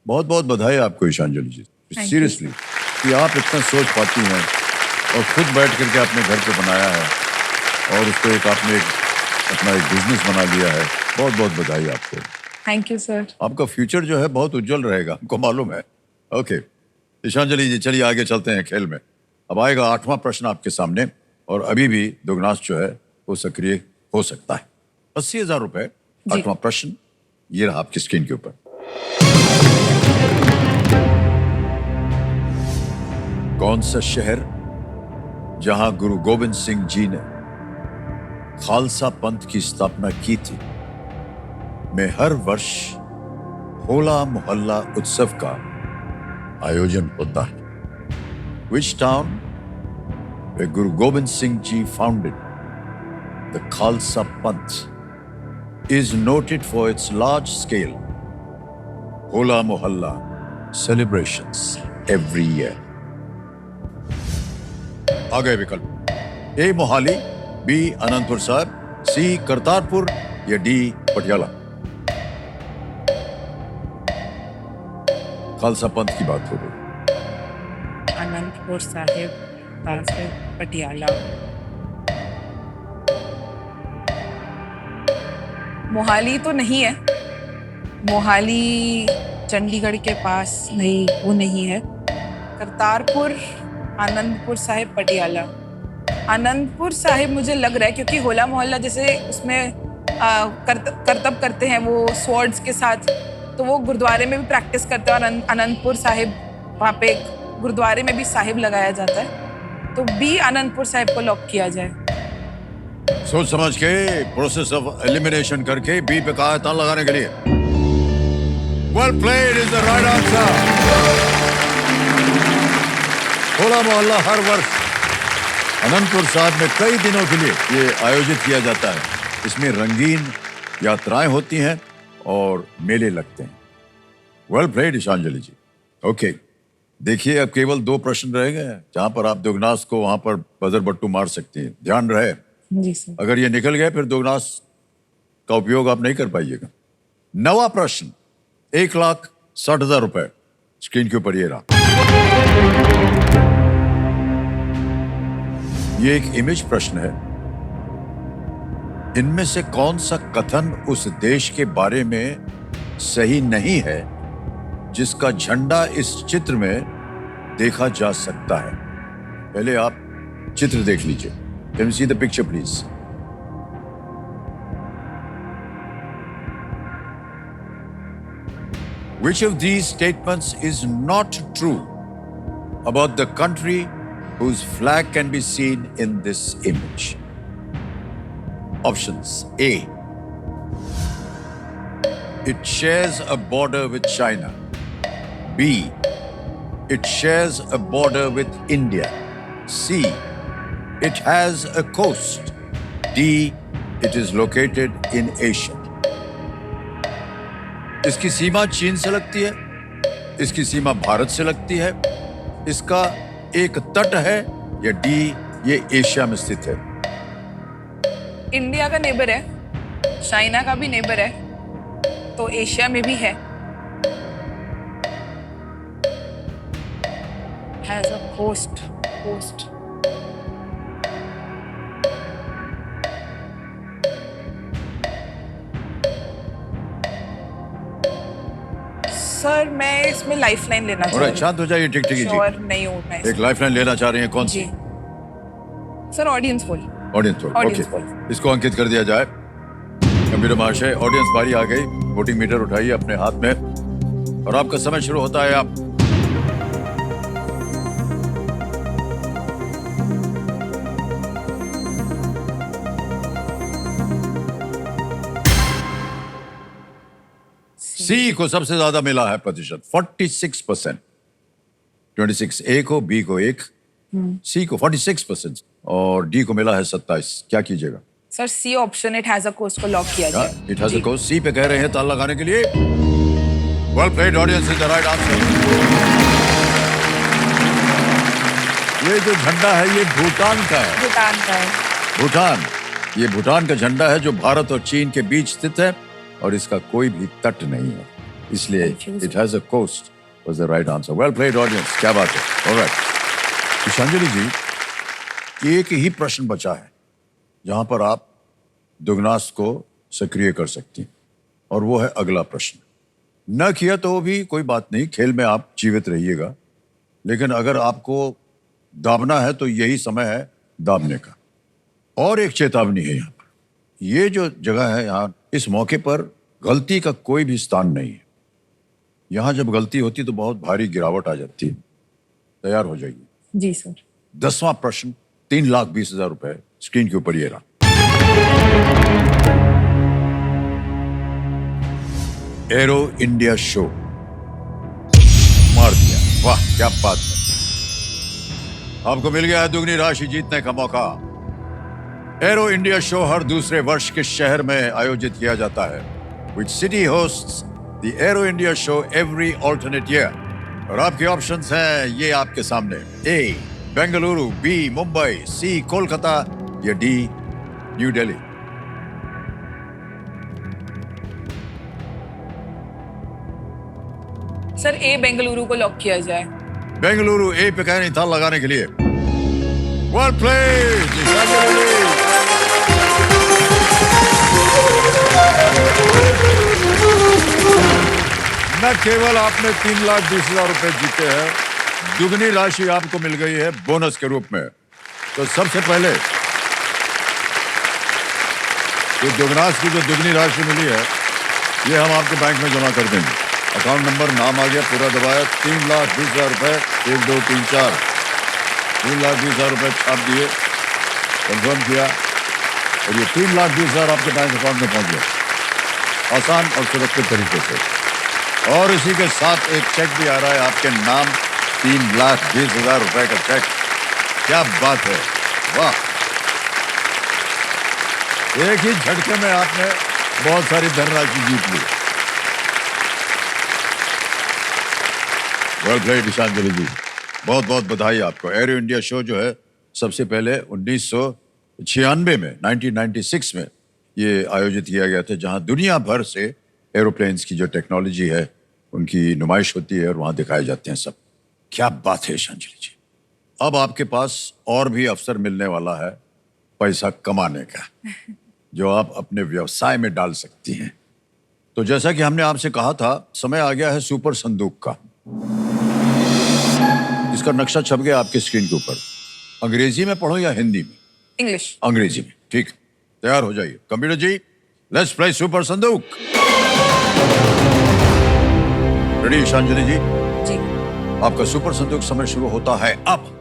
बहुत बहुत बधाई आपको ईशांजलि जी, सीरियसली, कि आप इतना सोच पाती हैं और खुद बैठ करके आपने घर पे बनाया है, और उसको आपने अपना एक बिजनेस बना लिया है। बहुत बहुत बधाई आपको। Thank you sir. आपका फ्यूचर जो है बहुत उज्जवल रहेगा, हमको मालूम है। ओके ईशांजलि जी, चलिए आगे चलते हैं खेल में। अब आएगा 8वां प्रश्न आपके सामने, और अभी भी दुगनास जो है वो सक्रिय हो सकता है। 80,000 रुपए, 8वां प्रश्न ये रहा आपकी स्क्रीन के ऊपर। कौन सा शहर जहां गुरु गोविंद सिंह जी ने खालसा पंथ की स्थापना की थी, में हर वर्ष होला मोहल्ला उत्सव का आयोजन होता है? Which town where Guru Gobind Singh Ji founded the Khalsa Panth is noted for its large-scale Hola Mohalla celebrations every year? आ गए विकल्प। A. Mohali, B. Anantapur Sahib, C. Kartarpur या D. पटियाला। खालसा पंथ की बात हो गई। अनंतपुर साहिब, पटियाला। मोहाली तो नहीं है, मोहाली चंडीगढ़ के पास, नहीं वो नहीं है। करतारपुर, आनंदपुर साहिब, पटियाला। आनंदपुर साहिब मुझे लग रहा है, क्योंकि होला मोहल्ला जैसे उसमें करतब करते हैं वो स्वॉर्ड्स के साथ, तो वो गुरुद्वारे में भी प्रैक्टिस करते हैं, और अनंतपुर साहिब वहाँ पे गुरुद्वारे में भी साहिब लगाया जाता है। तो बी आनंदपुर साहिब को लॉक किया जाए। सोच समझ के प्रोसेस ऑफ एलिमिनेशन करके बी पे कहा ताला लगाने के लिए। Well played is the right answer. होला मोहल्ला हर वर्ष अनंतपुर साहिब में कई दिनों के लिए ये आयोजित किया जाता है। इसमें रंगीन यात्राएं होती हैं और मेले लगते हैं। वेल प्लेड ईशांजलि जी। ओके, देखिए अब केवल 2 प्रश्न रह गए हैं, जहां पर आप दुगनास को वहां पर बजर बट्टू मार सकती हैं। ध्यान रहे, जी सर। अगर ये निकल गए फिर दुगनास का उपयोग आप नहीं कर पाइएगा। 9वां प्रश्न, 1,60,000 रुपए स्क्रीन के ऊपर ये रहा। ये एक इमेज प्रश्न है। इनमें से कौन सा कथन उस देश के बारे में सही नहीं है जिसका झंडा इस चित्र में देखा जा सकता है? पहले आप चित्र देख लीजिए। Can you see the picture, please? Which of these statements is not true about the country whose flag can be seen in this image? Options: A, it shares a border with China. B, it shares a border with India. C, it has a coast. D, it is located in Asia. इसकी सीमा चीन से लगती है, इसकी सीमा भारत से लगती है, इसका एक तट है, या डी ये एशिया में स्थित है? इंडिया का नेबर है, चाइना का भी नेबर है, तो एशिया में भी है। Has a coast. सर मैं इसमें लाइफलाइन लेना चाह रही शांत हो जाइए, ठीक ठीक हूँ। श्योर नहीं हूँ मैं एक लाइफलाइन लेना चाह रही हैं, कौन सी? जी sir, audience poll. Audience poll, okay. इसको अंकित कर दिया जाए। कंप्यूटर महाशय, ऑडियंस बारी आ गई। वोटिंग मीटर उठाइए अपने हाथ में और आपका समय शुरू होता है। आप सी को सबसे ज्यादा मिला है प्रतिशत, 46%। 26 ए को, बी को 1, सी को 46% और डी को मिला है 27। क्या कीजिएगा? Sir C option, it has a coast को लॉक किया जाए। It has a coast, C पे कह रहे हैं ताला लगाने के लिए। Well played, audience is the right answer. ये जो झंडा है ये भूटान का है। भूटान, ये भूटान का झंडा है जो भारत और चीन के बीच स्थित है और इसका कोई भी तट नहीं है, इसलिए it has a coast was the right answer. Well played audience, क्या बात है। ऑलराइट विशांजलि जी, एक ही प्रश्न बचा है जहां पर आप दुगनास को सक्रिय कर सकती हैं और वो है अगला प्रश्न। न किया तो भी कोई बात नहीं, खेल में आप जीवित रहिएगा, लेकिन अगर आपको दाबना है तो यही समय है दाबने का। और एक चेतावनी है यहाँ पर, ये जो जगह है यहाँ, इस मौके पर गलती का कोई भी स्थान नहीं है। यहां जब गलती होती तो बहुत भारी गिरावट आ जाती है। तैयार हो जाइए। जी सर। 10वां प्रश्न, 3,20,000 रुपए स्क्रीन के ऊपर ये रहा। एरो इंडिया शो, मार दिया, वाह क्या बात है। आपको मिल गया है दुगनी राशि जीतने का मौका। एरो इंडिया शो हर दूसरे वर्ष किस शहर में आयोजित किया जाता है? Which city hosts the Aero India show every alternate year? और आपके ऑप्शंस हैं ये आपके सामने। A, Bengaluru, B, Mumbai, C, Kolkata या D, न्यू दिल्ली। सर ए, बेंगलुरु को लॉक किया जाए। बेंगलुरु ए पे कह नहीं था लगाने के लिए। Well played. न केवल आपने 3,20,000 रुपए जीते हैं, दुगनी राशि आपको मिल गई है बोनस के रूप में। तो सबसे पहले ये दुगनास की जो दुगनी राशि मिली है ये हम आपके बैंक में जमा कर देंगे। अकाउंट नंबर, नाम आ गया, पूरा दबाया, 3,20,000 रुपए, 1 2 3 4, 3,20,000 रुपए छाप दिए, कंफर्म किया और ये 3,20,000 आपके बैंक अकाउंट में पहुंच गया आसान और सुरक्षित तरीके से। और इसी के साथ एक चेक भी आ रहा है आपके नाम, 3,20,000 रुपए का चेक। क्या बात है, वाह। एक ही झटके में आपने बहुत सारी धनराशि जीत ली। वेल प्लेड विशांजलि जी, बहुत बहुत बधाई आपको। एरो इंडिया शो जो है सबसे पहले 1996 में, 1996 में ये आयोजित किया गया था, जहां दुनिया भर से एरोप्लेन्स की जो टेक्नोलॉजी है उनकी नुमाइश होती है और वहां दिखाए जाते हैं सब। क्या बात है विशांजलि जी। अब आपके पास और भी अवसर मिलने वाला है पैसा कमाने का, जो आप अपने व्यवसाय में डाल सकती हैं। तो जैसा कि हमने आपसे कहा था, समय आ गया है सुपर संदूक का। इसका नक्शा छप गया आपके स्क्रीन के ऊपर। अंग्रेजी में पढ़ो या हिंदी में? इंग्लिश। अंग्रेजी में, ठीक। तैयार हो जाइए। Computer ji, let's play super संदूक। रेडी विशांजलि जी? जी। आपका सुपर संदूक समय शुरू होता है अब।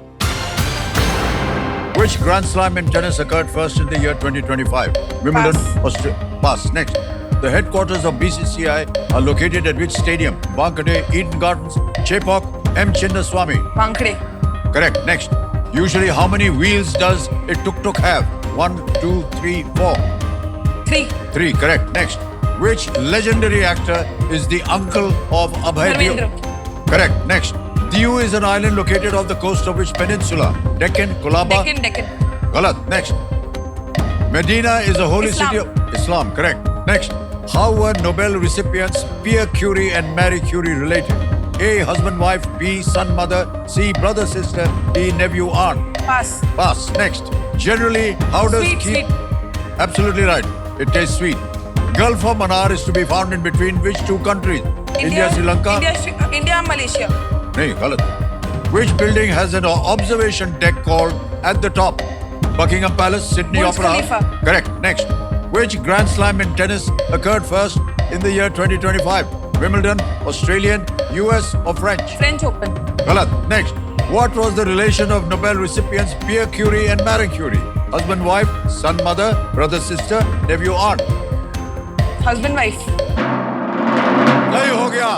Which Grand Slam in tennis occurred first in the year 2025? Wimbledon, Australia. Pass. Next. The headquarters of BCCI are located at which stadium? Wankhede, Eden Gardens, Chepauk, M. Chinnaswamy. Wankhede. Correct. Next. Usually, how many wheels does a tuk-tuk have? 1, 2, 3, 4. 3. 3. Correct. Next. Which legendary actor is the uncle of Abhay Deol? Dharmendra. Correct. Next. Diu is an island located off the coast of which peninsula? Deccan, Colaba? Deccan. Galat. Next. Medina is a holy Islam. city of Islam. Correct. Next. How were Nobel recipients Pierre Curie and Marie Curie related? A. Husband, wife. B. Son, mother. C. Brother, sister. D. Nephew, aunt. Pass. Pass. Next. Generally, how does Sweet. Absolutely right. It tastes sweet. Gulf of Mannar is to be found in between which two countries? India, Sri Lanka? India, Malaysia. नहीं गलत. Which building has an observation deck called at the top? Buckingham Palace, Sydney Burj Opera House. Khalifa. Correct. Next. Which Grand Slam in tennis occurred first in the year 2025? Wimbledon, Australian, US or French? French Open. Galat. Next. What was the relation of Nobel recipients Pierre Curie and Marie Curie? Husband, wife, son, mother, brother, sister, nephew, aunt. Husband, wife. नहीं हो गया.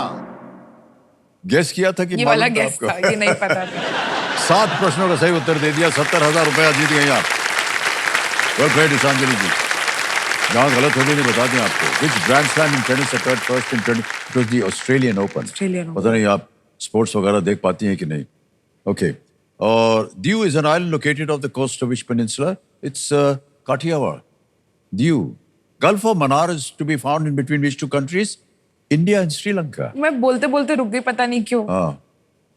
Guess किया था कि ये वाला मालूम था गेस आपको? था, ये नहीं पता था. 7 प्रश्नों का सही उत्तर दे दिया. 70,000 रुपया जीत गए आप. वेल प्लेड ईशांजलि जी. जहाँ गलत हो गई नहीं बता दें आपको. Which Grand Slam in tennis occurred first in 20? It was the Australian Open. Australian Open. पता नहीं आप स्पोर्ट्स वगैरह देख पाती हैं कि नहीं. Okay. और Diu is an island located off the coast of which peninsula? It's Kathiawar. Diu. Gulf of Mannar is to be found in between which two countries? India and Sri Lanka. मैं बोलते बोलते रुक गई, पता नहीं क्यों. हाँ,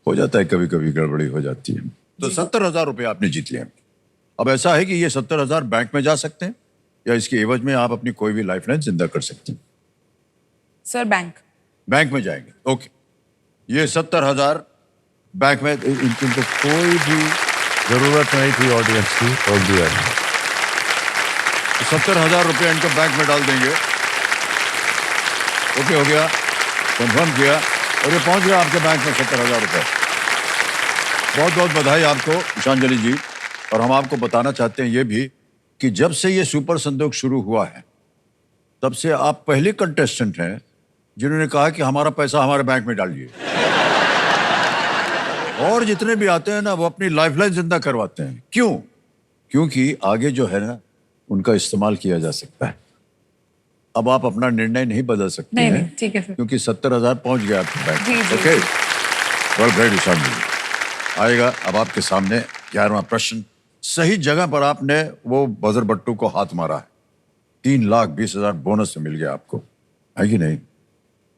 हो जाता है कभी कभी, गड़बड़ी हो जाती है. तो 70,000 रुपये आपने जीत लिए. अब ऐसा है कि ये 70,000 बैंक में जा सकते हैं या इसके एवज में आप अपनी कोई भी लाइफलाइन जिंदा कर सकते हैं. सर बैंक में जाएंगे. ओके. ये 70,000 बैंक में इनको कोई भी जरूरत नहीं थी ऑडियंस की, बोल दिया. 70,000 रुपये इनको बैंक में डाल देंगे. ओके हो गया, कंफर्म किया और ये पहुंच गया आपके बैंक में 70,000 रुपये. बहुत बहुत बधाई आपको ईशांजलि जी. और हम आपको बताना चाहते हैं ये भी कि जब से ये सुपर संदूक शुरू हुआ है तब से आप पहले कंटेस्टेंट हैं जिन्होंने कहा कि हमारा पैसा हमारे बैंक में डालिए. और जितने भी आते हैं ना वो अपनी लाइफलाइन जिंदा करवाते हैं. क्यों? क्योंकि आगे जो है ना उनका इस्तेमाल किया जा सकता है. अब आप अपना निर्णय नहीं बदल सकते नहीं, हैं. नहीं, ठीक है सर. क्योंकि 70,000 पहुंच गया आपके बैंक. जी, जी, ओके. जी. Well great Ishanjali. आएगा अब आपके सामने 11वां प्रश्न. सही जगह पर आपने वो बजर बट्टू को हाथ मारा है. 3,20,000 बोनस से मिल गया आपको, है कि नहीं?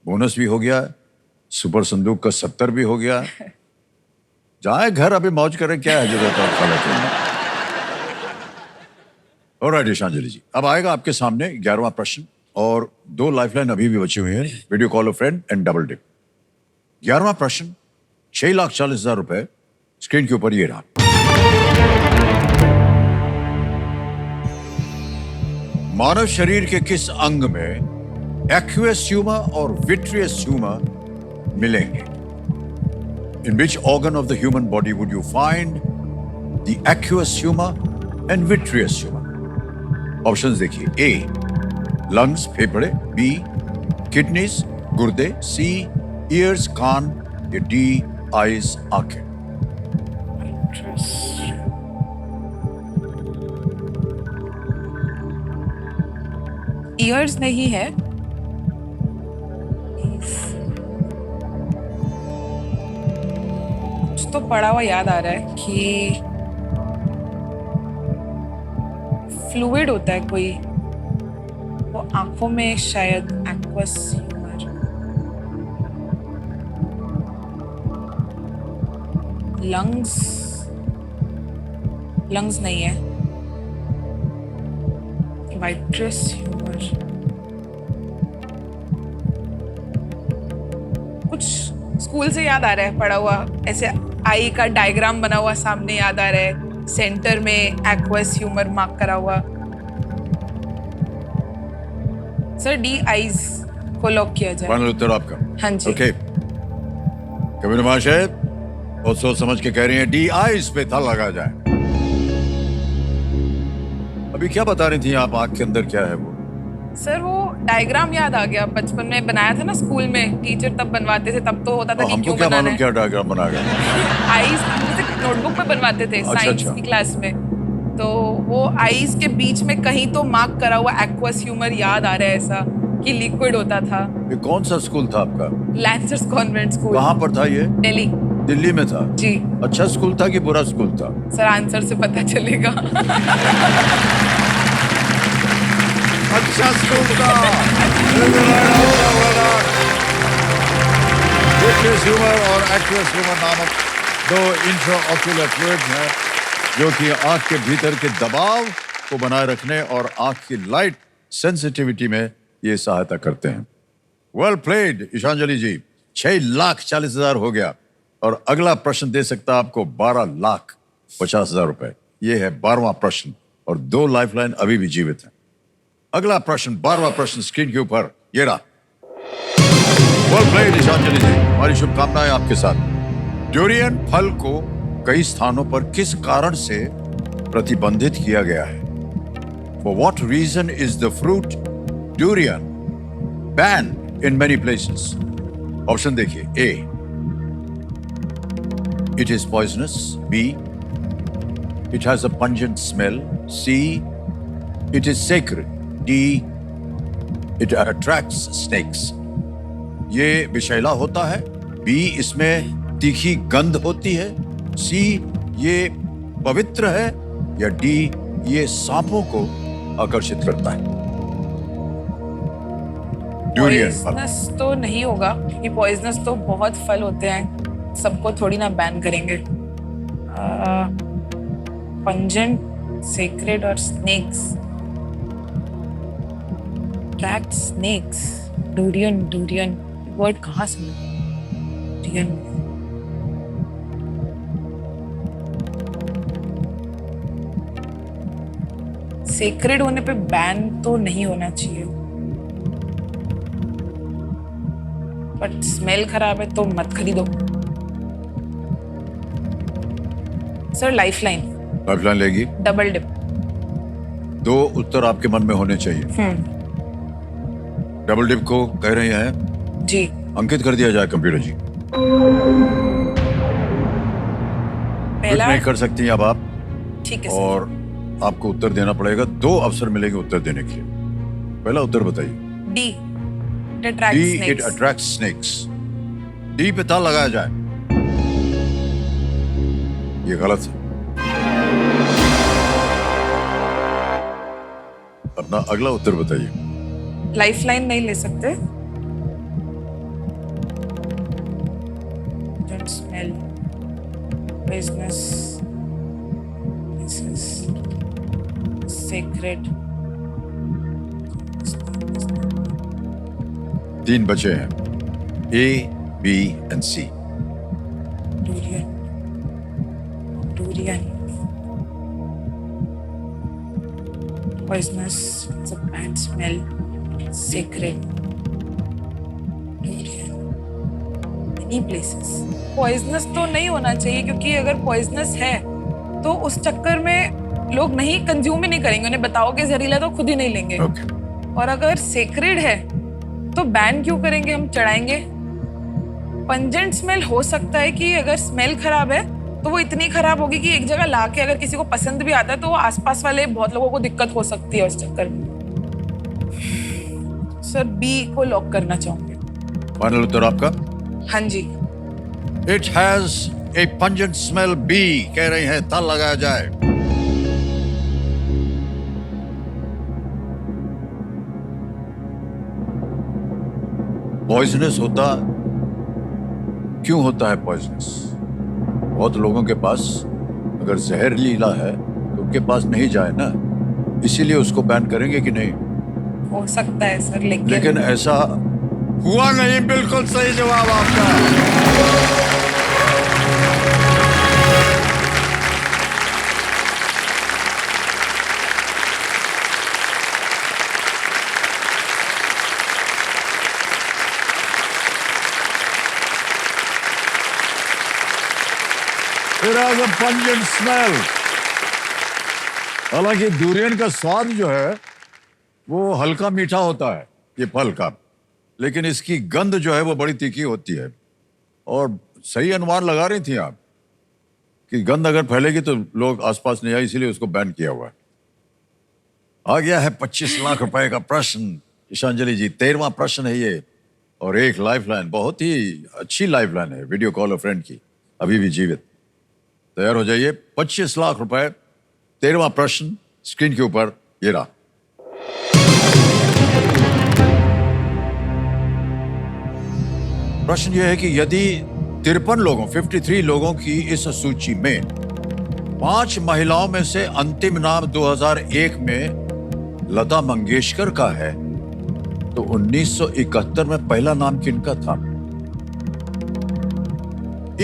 बोनस भी हो गया, सुपर संदूक का 70 भी हो गया. जाए घर अभी मौज करें, क्या है जरूरत है खाने के. ऑलराइट ईशांजलि जी, अब आएगा आपके सामने 11वां प्रश्न और 2 लाइफलाइन अभी भी बची हुई हैं. Video call a friend and double dip. 11वां प्रश्न 6,40,000 रुपए स्क्रीन के ऊपर ये रहा. मानव शरीर के किस अंग में एक्वियस ह्यूमर और विट्रियस ह्यूमर मिलेंगे? In which organ of the human body would you find the aqueous humour and vitreous humour? Options देखिए. ए लंग्स फेफड़े, बी किडनीज गुर्दे, सी ईयर्स कान, या डी आईज आंखें. ईयर्स नहीं है. कुछ तो पढ़ा हुआ याद आ रहा है कि फ्लूइड होता है कोई, वो आंखों में शायद एक्वस ह्यूमर. लंग्स नहीं है. Vitreous humour. कुछ स्कूल से याद आ रहा है पढ़ा हुआ, ऐसे आई का डायग्राम बना हुआ सामने याद आ रहा है. सेंटर में एक्वस ह्यूमर मार्क करा हुआ. सर डी आईज को लॉक किया जाए. फाइनल उत्तर आपका? हाँ जी. ओके. कबीर महाशय बहुत सोच समझ के कह रही हैं डी आईज पे था लगा जाए. अभी क्या बता रही थी आप, आंख के अंदर क्या है वो? सर वो डायग्राम याद आ गया, बचपन में बनाया था ना स्कूल में, टीचर तब बनवाते थे, तब तो होता था कि हमको क्यों क्या बनाना मालूम है. क्या डायग्राम बना गया. आईज नोटबुक में बनवाते थे साइंस अच्छा. की क्लास में. तो वो आईज के बीच में कहीं तो मार्क करा हुआ एक्वस ह्यूमर याद आ रहा है ऐसा कि लिक्विड होता था. ये कौन सा स्कूल था आपका? Lancers convent school. कहाँ पर था ये? दिल्ली. दिल्ली में था। जी अच्छा स्कूल था कि बुरा स्कूल था? सर, आंसर से पता चलेगा। अच्छा स्कूल था। विटनेस ह्यूमर और एक्ट्रेस ह्यूमर नामक दो इंट्राऑक्यूलर फ्लूइड हैं जो कि आंख के भीतर के दबाव को बनाए रखने और आंख की लाइट सेंसिटिविटी में ये सहायता करते हैं। वेल प्लेड ईशांजलि जी। 6,40,000 हो गया और अगला प्रश्न दे सकता है आपको 12,50,000 रुपए। ये है 12वां प्रश्न और 2 लाइफलाइन अभी भी जीवित हैं। अगला प्रश्न 12वां प्रश्न स्क्रीन के ऊपर ये रहा। वेल प्लेड ईशांजलि जी, हमारी शुभकामनाएं आपके साथ। ड्यूरियन फल को कई स्थानों पर किस कारण से प्रतिबंधित किया गया है? For what reason is the fruit durian banned in many places? Option देखिए। A, it is poisonous. B, it has a pungent smell. C, it is sacred. D, it attracts snakes. ये विषैला होता है। B, इसमें तीखी गंध होती है। C, ये पवित्र है। या D, ये सांपों को आकर्षित करता है। ड्यूरियन फल। पॉइजनस तो नहीं होगा क्योंकि पॉइजनस तो बहुत फल होते हैं, सबको थोड़ी ना बैन करेंगे। पंजेंट, सेक्रेड और snakes. Tract snakes. Durian, durian word कहाँ सुना? डूरियन। सेक्रेड होने पे बैन तो नहीं होना चाहिए, बट स्मेल खराब है तो मत खरीदो। Sir lifeline. लाइफलाइन लेगी? Double dip. 2 उत्तर आपके मन में होने चाहिए। डबल डिप को कह रहे हैं जी। अंकित कर दिया जाए कंप्यूटर जी। पहला नहीं कर सकती हैं अब आप। ठीक है और आपको उत्तर देना पड़ेगा। 2 अवसर मिलेंगे उत्तर देने के लिए। पहला उत्तर बताइए। D, D, it attract snakes. D पे ताल लगाया जाए। ये गलत है। अपना अगला उत्तर बताइए। लाइफलाइन नहीं ले सकते। Don't smell business sacred. 3 बचे हैं। A, B and C. Durian, durian poisonous, it's a bad smell, sacred, durian, many places. poisonous तो नहीं होना चाहिए क्योंकि अगर poisonous है तो उस चक्कर में लोग नहीं कंज्यूम ही नहीं करेंगे। उन्हें बताओगे जहरीला तो खुद ही नहीं लेंगे। Okay. और अगर सेक्रेड है तो बैन क्यों करेंगे, हम चढ़ाएंगे। पंजेंट स्मेल हो सकता है कि अगर स्मेल खराब है तो वो इतनी खराब होगी कि एक जगह लाके अगर किसी को पसंद भी आता है तो वो आसपास वाले बहुत लोगों को दिक्कत हो सकती है उस चक्कर में। सर बी को लॉक करना चाहूंगे। फाइनल उत्तर आपका? हाँ जी। It has a pungent smell. B कह रही हैं ताल लगाया जाए। पॉइजनस होता क्यों होता है? पॉइजनस बहुत लोगों के पास अगर जहरीला है तो उनके पास नहीं जाए ना, इसीलिए उसको बैन करेंगे कि नहीं? हो सकता है सर, लेकिन ऐसा हुआ नहीं। बिल्कुल सही जवाब आपका। It has a pungent smell. हालांकि डूरियन का स्वाद जो है वो हल्का मीठा होता है, ये फल का, लेकिन इसकी गंध जो है वो बड़ी तीखी होती है। और सही अनुमान लगा रही थी आप कि गंध अगर फैलेगी तो लोग आसपास नहीं आए, इसीलिए उसको बैन किया हुआ है। आ गया है 25 लाख रुपए का प्रश्न। ईशांजलि जी 13वां प्रश्न है ये और एक लाइफलाइन, बहुत ही अच्छी लाइफलाइन है वीडियो कॉल अ फ्रेंड की। अभी भी जीवित। तैयार हो जाइए। 25 लाख रुपए। 13वां प्रश्न स्क्रीन के ऊपर ये रहा। प्रश्न यह है कि यदि 53 लोगों की इस सूची में 5 महिलाओं में से अंतिम नाम 2001 में लता मंगेशकर का है, तो 1971 में पहला नाम किनका था?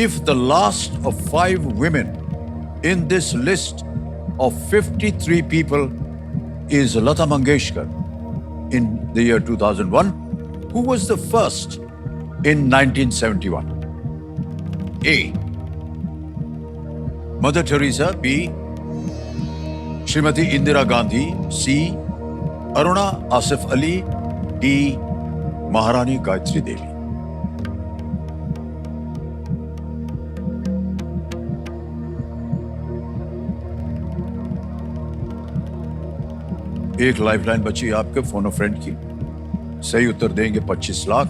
If the last of 5 women in this list of 53 people is Lata Mangeshkar in the year 2001, who was the first in 1971? A. Mother Teresa. B. Srimati Indira Gandhi. C. Aruna Asif Ali. D. Maharani Gayatri Devi. एक lifeline बची आपके phone और friend की। सही उत्तर देंगे 25 लाख।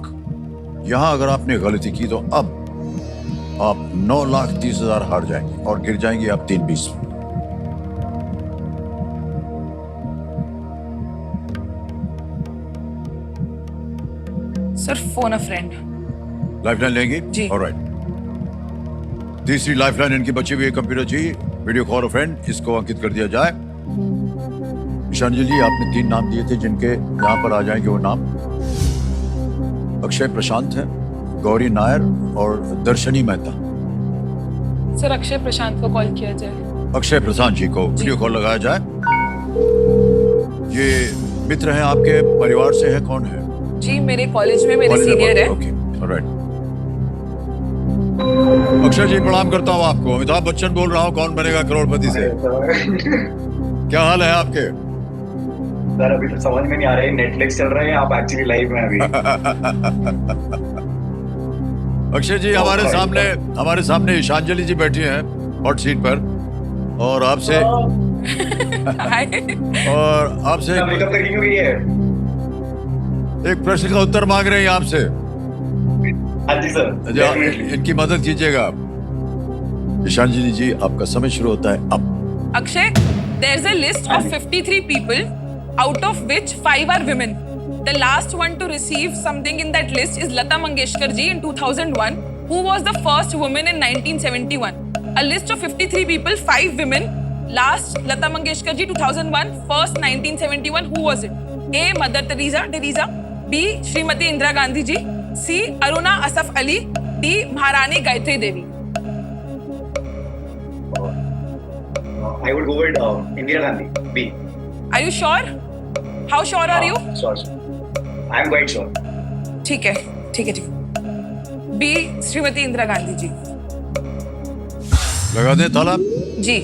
यहां अगर आपने गलती की तो अब आप 9,30,000 हार जाएंगे और गिर जाएंगे आप 320। सर फोन अ फ्रेंड। लाइफलाइन लेंगे जी। ऑलराइट। तीसरी लाइफलाइन इनकी बची हुई है कंप्यूटर जी। वीडियो कॉल फ्रेंड, इसको अंकित कर दिया जाए। ईशानजी जी, आपने 3 नाम दिए थे जिनके यहां पर आ जाएंगे वो नाम। अक्षय प्रशांत है, गौरी नायर और दर्शनी मेहता। सर अक्षय प्रशांत को कॉल किया जाए। अक्षय प्रशांत जी को वीडियो कॉल लगाया जाए। ये मित्र हैं आपके, परिवार से है, कौन है? जी मेरे कॉलेज में मेरे सीनियर है। Okay alright. अक्षय जी प्रणाम करता हूँ आपको। अमिताभ बच्चन बोल रहा हूँ, कौन बनेगा करोड़पति से। क्या हाल है आपके? सर अभी तो समझ में नहीं आ रहा है, नेटफ्लिक्स चल रहा है, आप एक्चुअली लाइव में अभी। अक्षय जी हमारे सामने ईशांजलि जी बैठी हैं हॉट सीट पर और आपसे मेकअप करके क्यों गई है? एक प्रश्न का उत्तर मांग रहे हैं आपसे। हाँ जी सर, definitely। इनकी मदद कीजिएगा आप। ईशांजलि जी आपका समय शुरू होता है अब। Akshay, there is a list of 53 people, out of which 5 are women. The last one to receive something in that list is Lata Mangeshkar ji in 2001, who was the first woman in 1971. A list of 53 people, 5 women. Last Lata Mangeshkar ji 2001, first 1971. Who was it? A. Mother Teresa. B. Srimati Indira Gandhi ji. C. Aruna Asaf Ali. D. Maharani Gayatri Devi. I would go with Indira Gandhi. B. Are you sure? How sure are you? Sure. I am quite sure. ठीक है। B Shrimati Indira Gandhi ji. लगा दे ताला। जी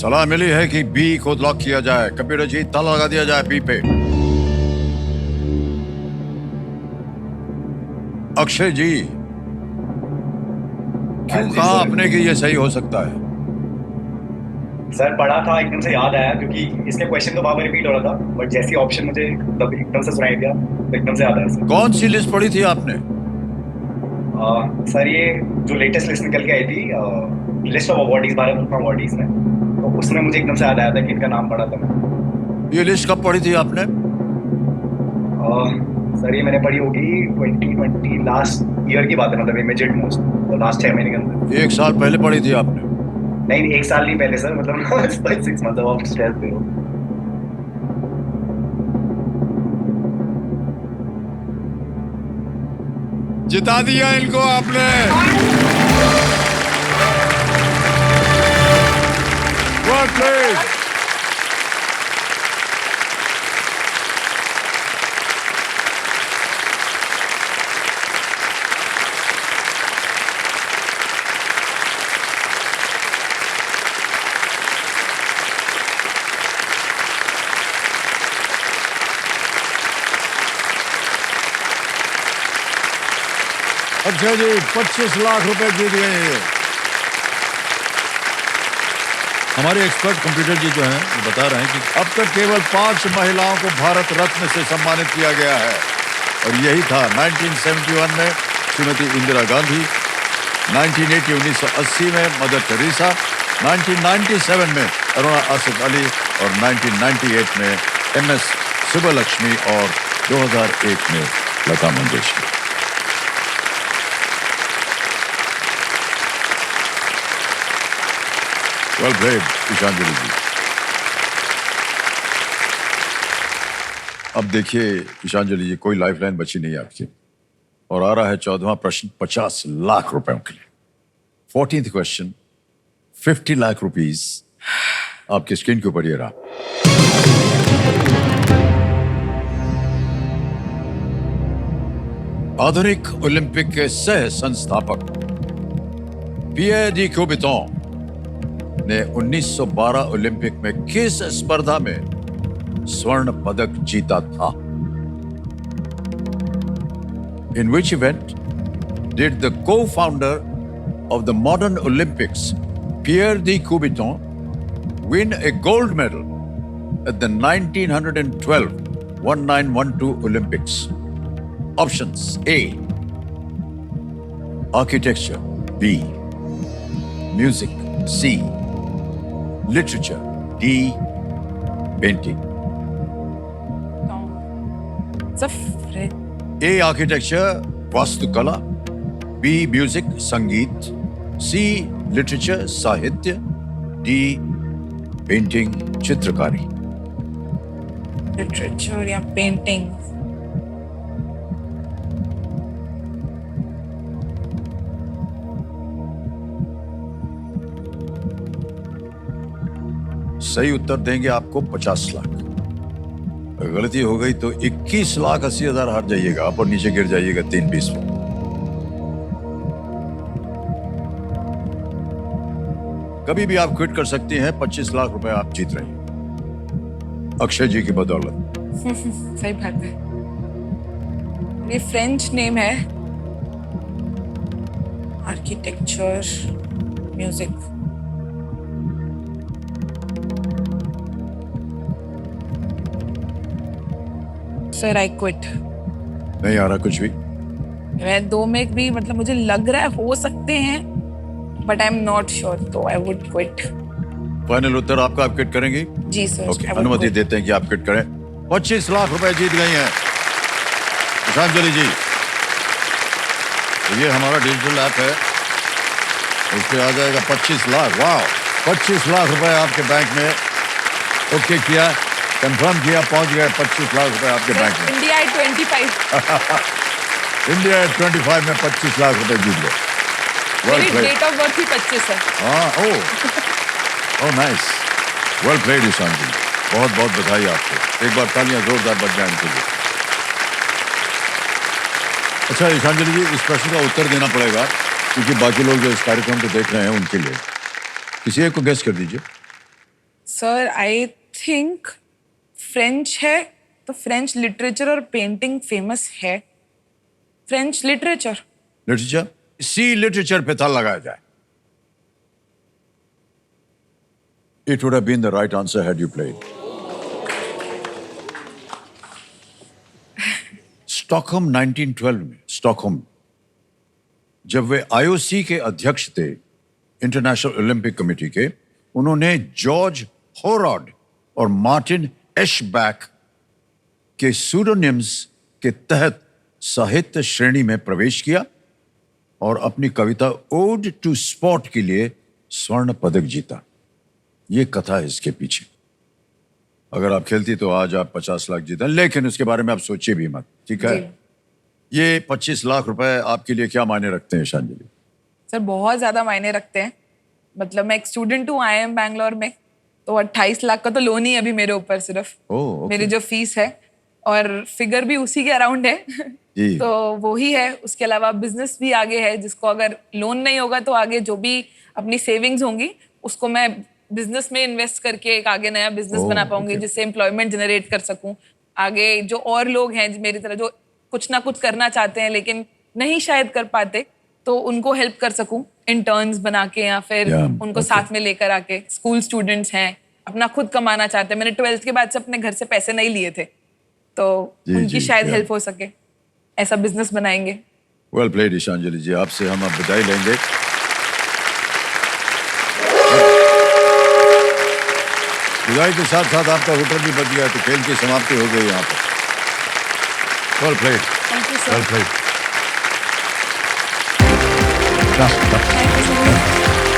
सलाह मिली है कि B को lock किया जाए। कंप्यूटर जी ताला लगा दिया जाए बी पे। अक्षय जी, क्यों कहा आपने कि ये सही हो सकता है? सर पढ़ा था, एकदम से याद आया, क्योंकि इसके क्वेश्चन तो बार रिपीट हो रहा था, बट जैसी ऑप्शन मुझे तब एकदम से सुनाई दिया तो एकदम से याद आया सर। कौन सी लिस्ट पढ़ी थी आपने? सर ये जो लेटेस्ट लिस्ट निकल के आई थी, list of awardees, Bharat Ratna awardees में, तो उसमें मुझे एकदम से याद आया था कि इनका नाम पढ़ा था मैं। ये लिस्ट कब पढ़ी थी आपने? सर ये मैंने पढ़ी होगी 2020 लास्ट ईयर की बात है, मतलब इमीडिएट मोस्ट, तो लास्ट 6 महीने के अंदर। 1 साल पहले पढ़ी थी आपने? नहीं 1 साल नहीं पहले सर, मतलब 6 मंथ ऑफ स्ट्रेस पे हो। जिता दिया इनको आपने। Well played. अच्छा जी, 25 लाख रुपए जीत गए हैं। हमारे एक्सपर्ट कंप्यूटर जी जो हैं वो बता रहे हैं कि अब तक केवल 5 महिलाओं को भारत रत्न से सम्मानित किया गया है और यही था 1971 में श्रीमती इंदिरा गांधी, 1980 1980 में मदर टेरेसा, 1997 में अरुणा आसिफ अली और 1998 में MS सुब्बलक्ष्मी और 2001 में लता मंगेशकर। वेल प्लेड ईशांजलि जी। अब देखिए ईशांजलि जी, कोई लाइफलाइन बची नहीं है आपकी और आ रहा है 14वां प्रश्न 50 लाख रुपयों के लिए। 14th क्वेश्चन 50 लाख रुपीस आपकी स्क्रीन के ऊपर ये रहा। आधुनिक ओलंपिक के सह संस्थापक पियर डी क्यूबिटन ने 1912 ओलंपिक में किस स्पर्धा में स्वर्ण पदक जीता था? In which event did the co-founder of the modern Olympics, Pierre de Coubertin, win a gold medal at the 1912 Olympics? Options: A, architecture; B, music; C, literature; D, painting. It's a French. A, architecture वास्तुकला, B, music संगीत, C, literature साहित्य, D, painting चित्रकारी। Literature या painting. सही उत्तर देंगे आपको 50 लाख। अगर गलती हो गई तो 21,80,000 हार जाइएगा आप और नीचे गिर जाइएगा 3-20 में। कभी भी आप क्विट कर सकती हैं। 25 लाख रुपए आप जीत रही हैं अक्षय जी की बदौलत। सही बात है। ये फ्रेंच नेम है। Architecture, music. Sir I quit. नहीं आ रहा कुछ भी। मैं दो में भी मतलब मुझे लग रहा है हो सकते हैं, but I am not sure, तो आई वुड क्विट। फाइनल उत्तर आपका, आप क्विट करेंगे? जी सर। ओके, अनुमति देते हैं कि आप क्विट करें। 25 लाख रुपए जीत गई हैं ईशांजलि जी। तो ये हमारा डिजिटल ऐप है, इस पे आ जाएगा 25 लाख। वाह, 25 लाख रुपए आपके बैंक में। ओके किया, कंफर्म किया, पहुंच गए 25 लाख रुपए आपके बैंक में। इंडिया 25। इंडिया 25 में 25 लाख रुपए जीत गए। मेरी डेट ऑफ बर्थ ही 25 है। हाँ, ओह नाइस, वेल प्लेड ईशांजलि, बहुत बहुत बधाई आपको। एक बार तालियां जोरदार बज जाए इनके लिए। अच्छा ईशांजलि जी, इस प्रश्न का उत्तर देना पड़ेगा क्योंकि बाकी लोग जो इस कार्यक्रम को देख रहे हैं उनके लिए। किसी एक को गेस कर दीजिए। सर आई थिंक फ्रेंच है, तो फ्रेंच लिटरेचर और पेंटिंग फेमस है। French literature. लिटरेचर, सी लिटरेचर पे था लगाया जाए। It would have been the right answer had you played. Stockholm 1912 में, स्टॉकहोम, जब वे IOC के अध्यक्ष थे, इंटरनेशनल ओलंपिक कमेटी के, उन्होंने जॉर्ज होराड और मार्टिन एशबैक के सूडोनिम्स के तहत साहित्य श्रेणी में प्रवेश किया और अपनी कविता ओड टू स्पॉट के लिए स्वर्ण पदक जीता। ये कथा है इसके पीछे। अगर आप खेलती तो आज आप 50 लाख जीता, लेकिन उसके बारे में आप सोचिए भी मत, ठीक है? ये 25 लाख रुपए आपके लिए क्या मायने रखते हैं ईशांजलि? सर बहुत ज्यादा मायने रखते हैं। मतलब मैं एक स्टूडेंट हूँ IIM बैंगलोर में, तो 28 लाख का तो लोन ही अभी मेरे ऊपर सिर्फ। ओह, मेरी जो फीस है और फिगर भी उसी के अराउंड है। जी। तो वो ही है। उसके अलावा बिजनेस भी आगे है, जिसको अगर लोन नहीं होगा तो आगे जो भी अपनी सेविंग्स होंगी उसको मैं बिजनेस में इन्वेस्ट करके एक आगे नया बिजनेस बना पाऊंगी, जिससे एम्प्लॉयमेंट जनरेट कर सकूं। आगे जो और लोग हैं मेरी तरह जो कुछ ना कुछ करना चाहते हैं लेकिन नहीं शायद कर पाते, तो उनको हेल्प कर सकूं इंटर्न्स बना के या फिर उनको साथ में लेकर आके। स्कूल स्टूडेंट्स हैं, अपना खुद कमाना चाहते हैं। मैंने 12th के बाद से अपने घर से पैसे नहीं लिए थे, तो उनकी शायद हेल्प हो सके। ऐसा बिजनेस बनाएंगे। वेल प्लेड ईशांजलि जी, आपसे हम अब विदाई लेंगे। विदाई के साथ साथ आपका होटल भी बच गया, तो खेल की समाप्ति हो गई यहाँ पर। Well played. Thank you Well sir. played. Thank you sir.